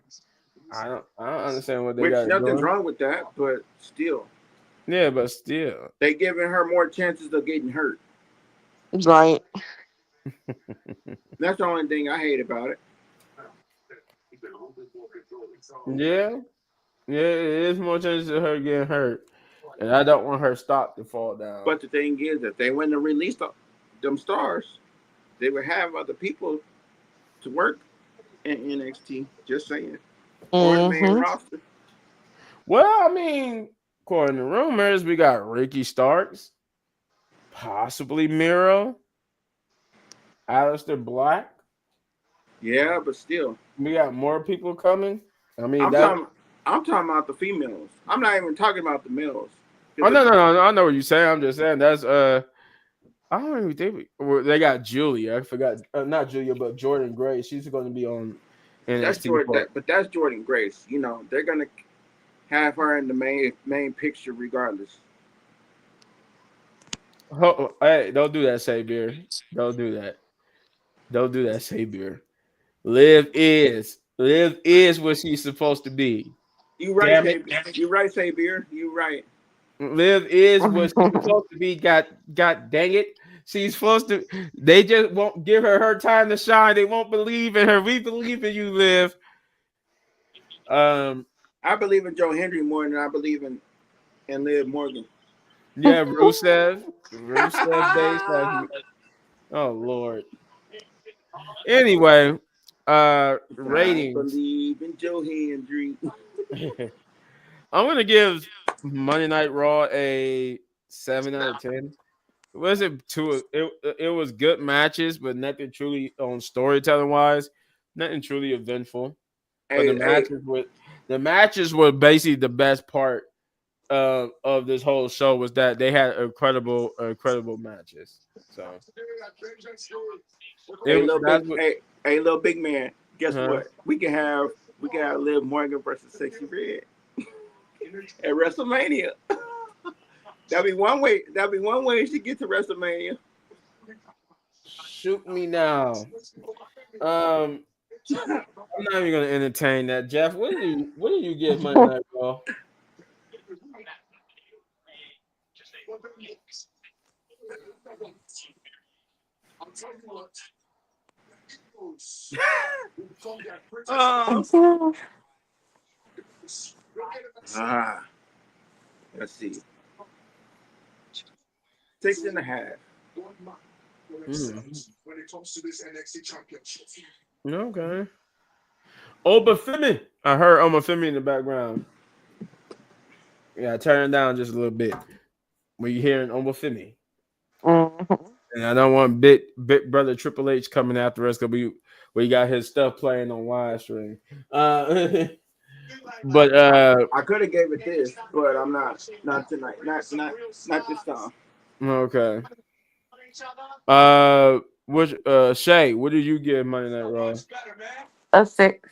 I don't understand what they which got nothing's going. wrong with that, but still, Yeah, but still, they giving her more chances of getting hurt. Right. That's the only thing I hate about it. yeah, yeah, it is more chances of her getting hurt, and I don't want her stock to fall down. But the thing is, if they wouldn't have released them stars, they would have other people to work in NXT. Just saying, or the main Mm-hmm. roster. Well, I mean, according to rumors, we got Ricky Starks, possibly Miro, Aleister Black. Yeah, but still, We got more people coming. I mean I'm that. talking. I'm talking about the females. I'm not even talking about the males. Oh 'Cause no, no, no, no! I know what you're saying. I'm just saying that's I don't even think they got Julia. I forgot, not Julia, but Jordan Gray. She's going to be on that's NXT Jordan. for. But that's Jordan Grace. They're gonna have her in the main picture regardless. Hey, don't do that, Savior. Don't do that. Don't do that, Savior. Liv is what she's supposed to be. You right, Damn it. Savior. You right, Savior. You right. Liv is what she's supposed to be. God dang it. She's supposed to. They just won't give her time to shine. They won't believe in her. We believe in you, Liv. Um, I believe in Joe Hendry more than I believe in Liv Morgan. yeah, Rusev Day. Oh Lord. Anyway, I ratings. believe in Joe Hendry. I'm gonna give Monday Night Raw a 7 out of 10. It wasn't too. It was good matches, but nothing truly on storytelling wise. Nothing truly eventful. But Hey, the matches were basically the best part of this whole show was that they had incredible matches. So hey, little that's big, what. little big man. Guess Uh, what? We can have Liv Morgan versus Sexy Red at WrestleMania. That'd be one way. That'd be one way she get to WrestleMania. shoot me now. Um, I'm not even gonna entertain that, Jeff. What do you give Monday Night Raw? Uh, ah, let's see. 6.5. Mm. Okay. Obafemi. I heard Obafemi in the background. Yeah, turn it down just a little bit when you hearing Obafemi. Mm-hmm. And I don't want bit brother Triple H coming after us because we got his stuff playing on live stream. Uh, but I could have gave it this, but I'm not. Not tonight. Not this time. okay. Which Shay, what did you give Monday Night Raw? A 6.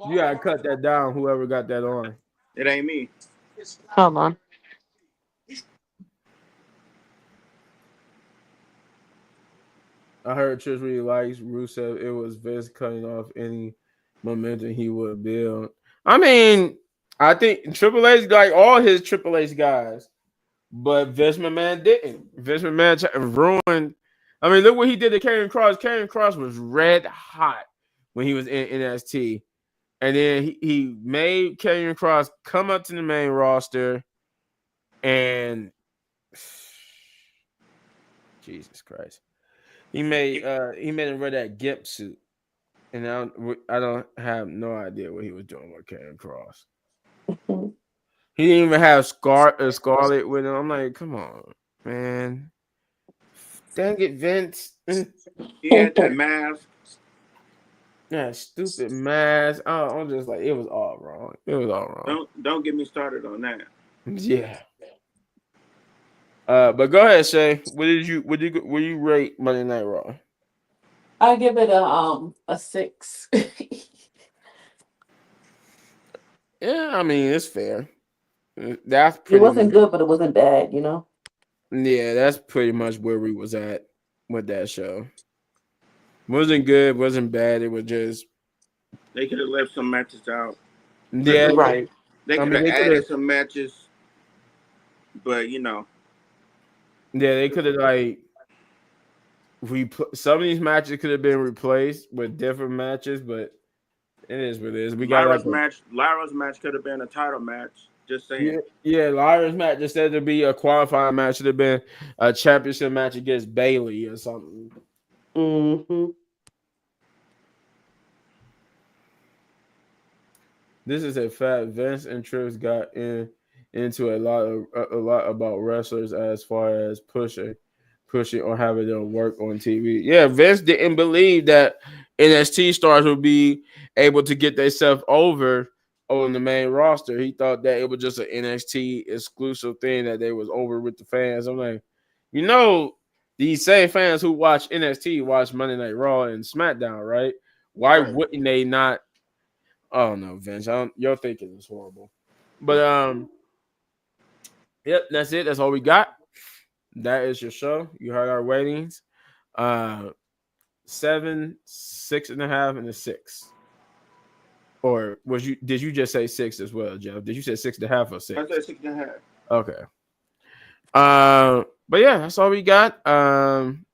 You gotta cut that down. Whoever got that on. It ain't me. Hold on. I heard Trish really likes Rusev. It was Vince cutting off any momentum he would build. I mean, I think Triple H like all his Triple H guys, but Vince McMahon didn't. Vince McMahon ruined. I mean, look what he did to Karrion Kross. Karrion Kross was red hot when he was in NXT, and then he made Karrion Kross come up to the main roster, and Jesus Christ, he made him wear that gimp suit. And I don't have no idea what he was doing with Karrion Kross. He didn't even have Scarlet with him. I'm like, come on, man. Dang it, Vince. He had that mask. Yeah, stupid mask. Oh, I'm just like, it was all wrong. It was all wrong. Don't get me started on that. Yeah. But go ahead, Shay. What you rate Monday Night Raw? I give it a 6. Yeah, I mean it's fair. That's It pretty wasn't much. good, but it wasn't bad, you know. Yeah, that's pretty much where we was at with that show. Wasn't good, wasn't bad. It was just They could have left some matches out. yeah, Right. They I could mean have they could added have some matches, but they could have like some of these matches could have been replaced with different matches, but it is what it is. We got like Lyra's match could have been a title match. Just saying. yeah, Lyra's match instead of be a qualifying match should have been a championship match against Bailey or something. Mm-hmm. This is a fact. Vince and Trips got into a lot about wrestlers as far as pushing or having them work on TV. Yeah, Vince didn't believe that NXT stars would be able to get themselves over on the main roster. He thought that it was just an NXT exclusive thing that they was over with the fans. I'm like, these same fans who watch NXT watch Monday Night Raw and SmackDown, right? Why wouldn't they not? Oh no, Vince, your thinking is horrible. But yep, that's it. That's all we got. That is your show. You heard our ratings. 7, 6.5, and a 6. Or did you just say 6 as well, Jeff? Did you say 6.5 or 6? I said 6.5. Okay. But yeah, that's all we got. I'm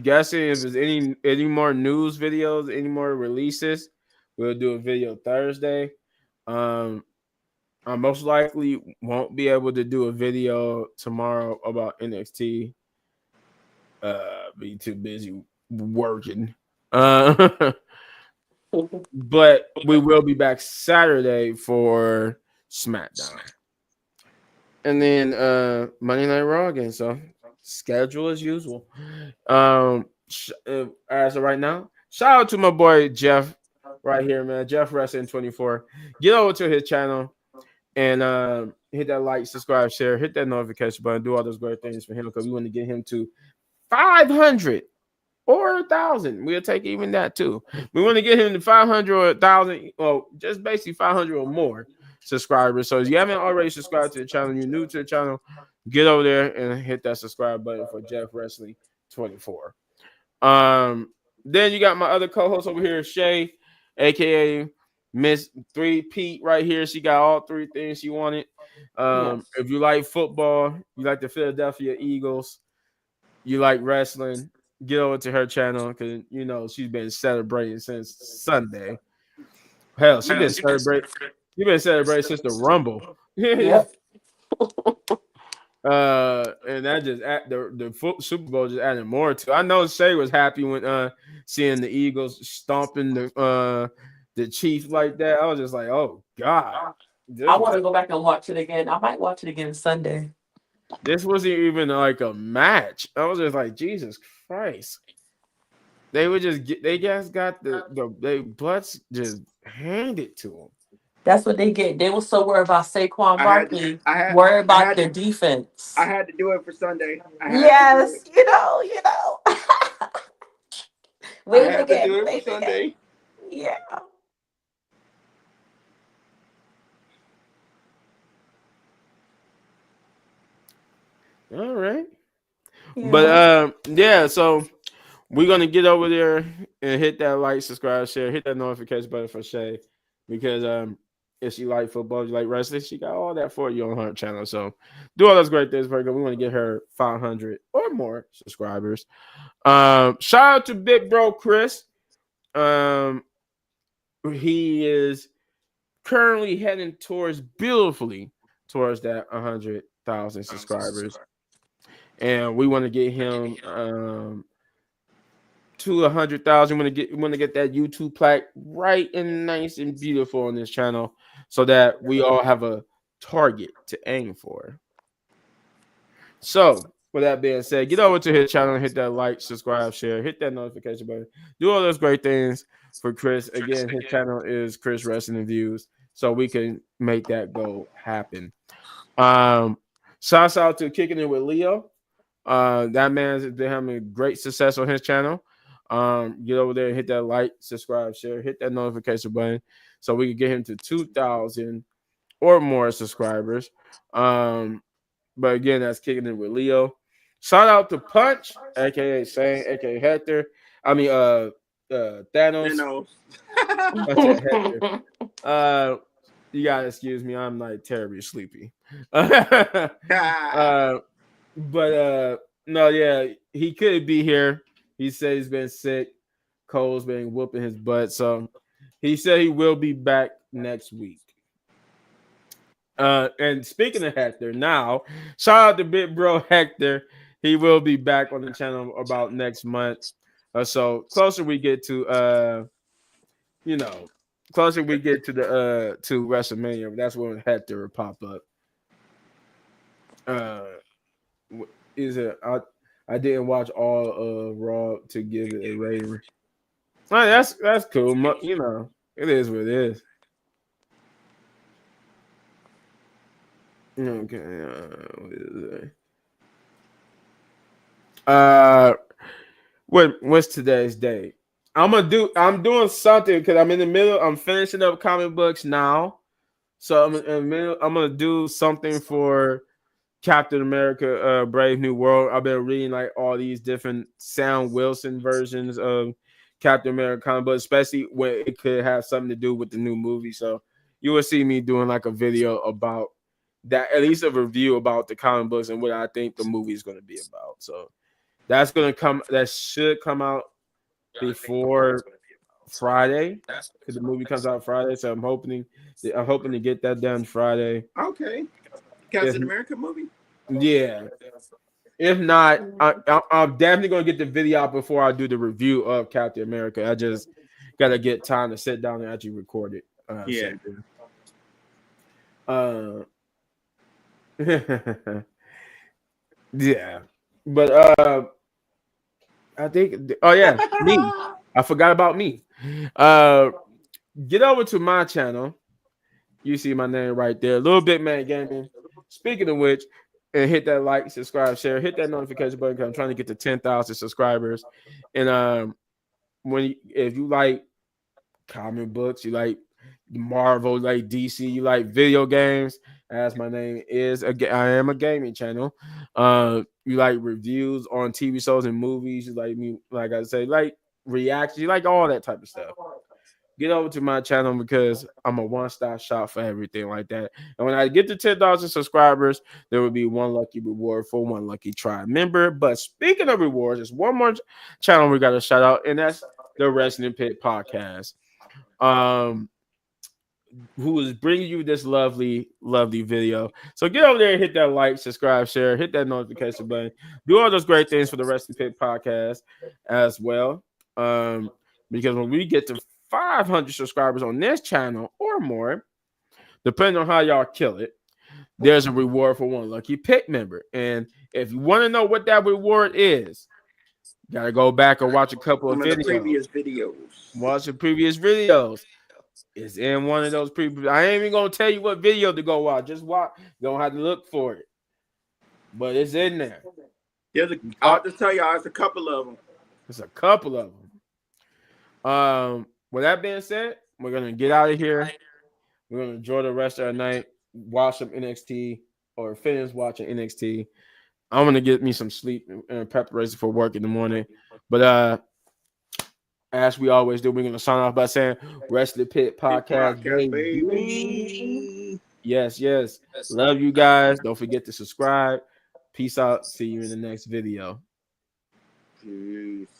guessing if there's any more news videos, any more releases, we'll do a video Thursday. I most likely won't be able to do a video tomorrow about NXT. Be too busy working. But we will be back Saturday for SmackDown. And then Monday Night Raw again. So schedule as usual. As of right now, shout out to my boy Jeff right here, man. Jeff Wrestling 24. Get over to his channel and hit that like, subscribe, share, hit that notification button, do all those great things for him because we want to get him to 500 or 1,000. We'll take even that too. We want to get him to 500 or 1,000. Well, just basically 500 or more subscribers. So if you haven't already subscribed to the channel, you're new to the channel, get over there and hit that subscribe button for Jeff Wrestling 24. Then you got my other co-host over here, Shay, aka Miss 3 Pete right here. She got all 3 things she wanted. Yes. If you like football, you like the Philadelphia Eagles, you like wrestling, get over to her channel because she's been celebrating since Sunday. Hell, she's been celebrating. She's been celebrating since the Rumble. Yep. And that just the Super Bowl just added more to. I know Shay was happy when seeing the Eagles stomping the Chiefs like that. I was just like, oh God. I want to go back and watch it again. I might watch it again Sunday. This wasn't even like a match. I was just like, Jesus Christ. They would they just got the butts just handed to them. That's what they get. They were so worried about Saquon Barkley, worried about their defense. I had to do it for Sunday. Yes, you know. We had to do it for Sunday. Yeah. All right. But yeah, so we're gonna get over there and hit that like, subscribe, share, hit that notification button for Shay because if she like football, you like wrestling, she got all that for you on her channel. So do all those great things for her. We want to get her 500 or more subscribers. Shout out to Big Bro Chris. Um, he is currently heading beautifully towards that 100,000 subscribers, and we want to get him to 100,000. Want to get that YouTube plaque right and nice and beautiful on this channel, so that we all have a target to aim for. So, with that being said, get over to his channel and hit that like, subscribe, share, hit that notification button, do all those great things for Chris. Again, his channel is Chris Wrestling Views, so we can make that goal happen. Shouts out to Kicking It with Leo. That man's been having great success on his channel. Get over there and hit that like, subscribe, share, hit that notification button so we can get him to 2,000 or more subscribers. But again, that's Kicking It with Leo. Shout out to Punch, aka Shane, aka Hector. I mean, Thanos. I said Hector. You gotta excuse me. I'm like terribly sleepy. But no, yeah, he could be here. He said he's been sick. Cole's been whooping his butt, so he said he will be back next week. And speaking of Hector, now shout out to Big Bro Hector. He will be back on the channel about next month. So closer we get to closer we get to the to WrestleMania, that's when Hector will pop up. Is it? I didn't watch all of Raw to give it a rating. All right, that's cool. You know, it is what it is. Okay. What is it? What's today's date? I'm doing something because I'm in the middle. I'm finishing up comic books now, so I'm in the middle. I'm gonna do something for Captain America, Brave New World. I've been reading like all these different Sam Wilson versions of Captain America comic books, especially when it could have something to do with the new movie. So you will see me doing like a video about that, at least a review about the comic books and what I think the movie is going to be about. So that's going to come. That should come out before Friday because the movie comes out Friday. So I'm hoping to get that done Friday. Okay. Captain America movie? Yeah. If not, I'm definitely going to get the video out before I do the review of Captain America. I just got to get time to sit down and actually record it. Yeah. Yeah. But I think me. I forgot about me. Get over to my channel. You see my name right there. Little Big Man Gaming. Speaking of which, and hit that like, subscribe, share, hit that notification button because I'm trying to get to 10,000 subscribers. And if you like comic books, you like Marvel, you like DC, you like video games, as my name is, I am a gaming channel. You like reviews on TV shows and movies, you like me, like I say, like reactions, you like all that type of stuff. Get over to my channel because I'm a one-stop shop for everything like that. And when I get to 10,000 subscribers, there will be one lucky reward for one lucky tribe member. But speaking of rewards, there's one more channel we got to shout out, and that's the Wrestling Pit Podcast, who is bringing you this lovely, lovely video. So get over there and hit that like, subscribe, share, hit that notification button. Do all those great things for the Wrestling Pit Podcast as well. Because when we get to 500 subscribers on this channel or more, depending on how y'all kill it, there's a reward for one lucky pit member. And if you want to know what that reward is, you gotta go back and watch a couple of previous videos. Watch the previous videos. It's in one of those previous. I ain't even gonna tell you what video to go watch. Just watch. You don't have to look for it, but it's in there. I'll just tell y'all, it's a couple of them. It's a couple of them. With that being said, we're gonna get out of here. We're gonna enjoy the rest of the night, watch some NXT or finish watching NXT, I'm gonna get me some sleep and preparation for work in the morning. But as we always do, we're gonna sign off by saying Wrestling Pit Big Podcast, podcast, baby. baby. Yes, yes. Love you guys. Don't forget to subscribe. Peace out. See you in the next video. Peace.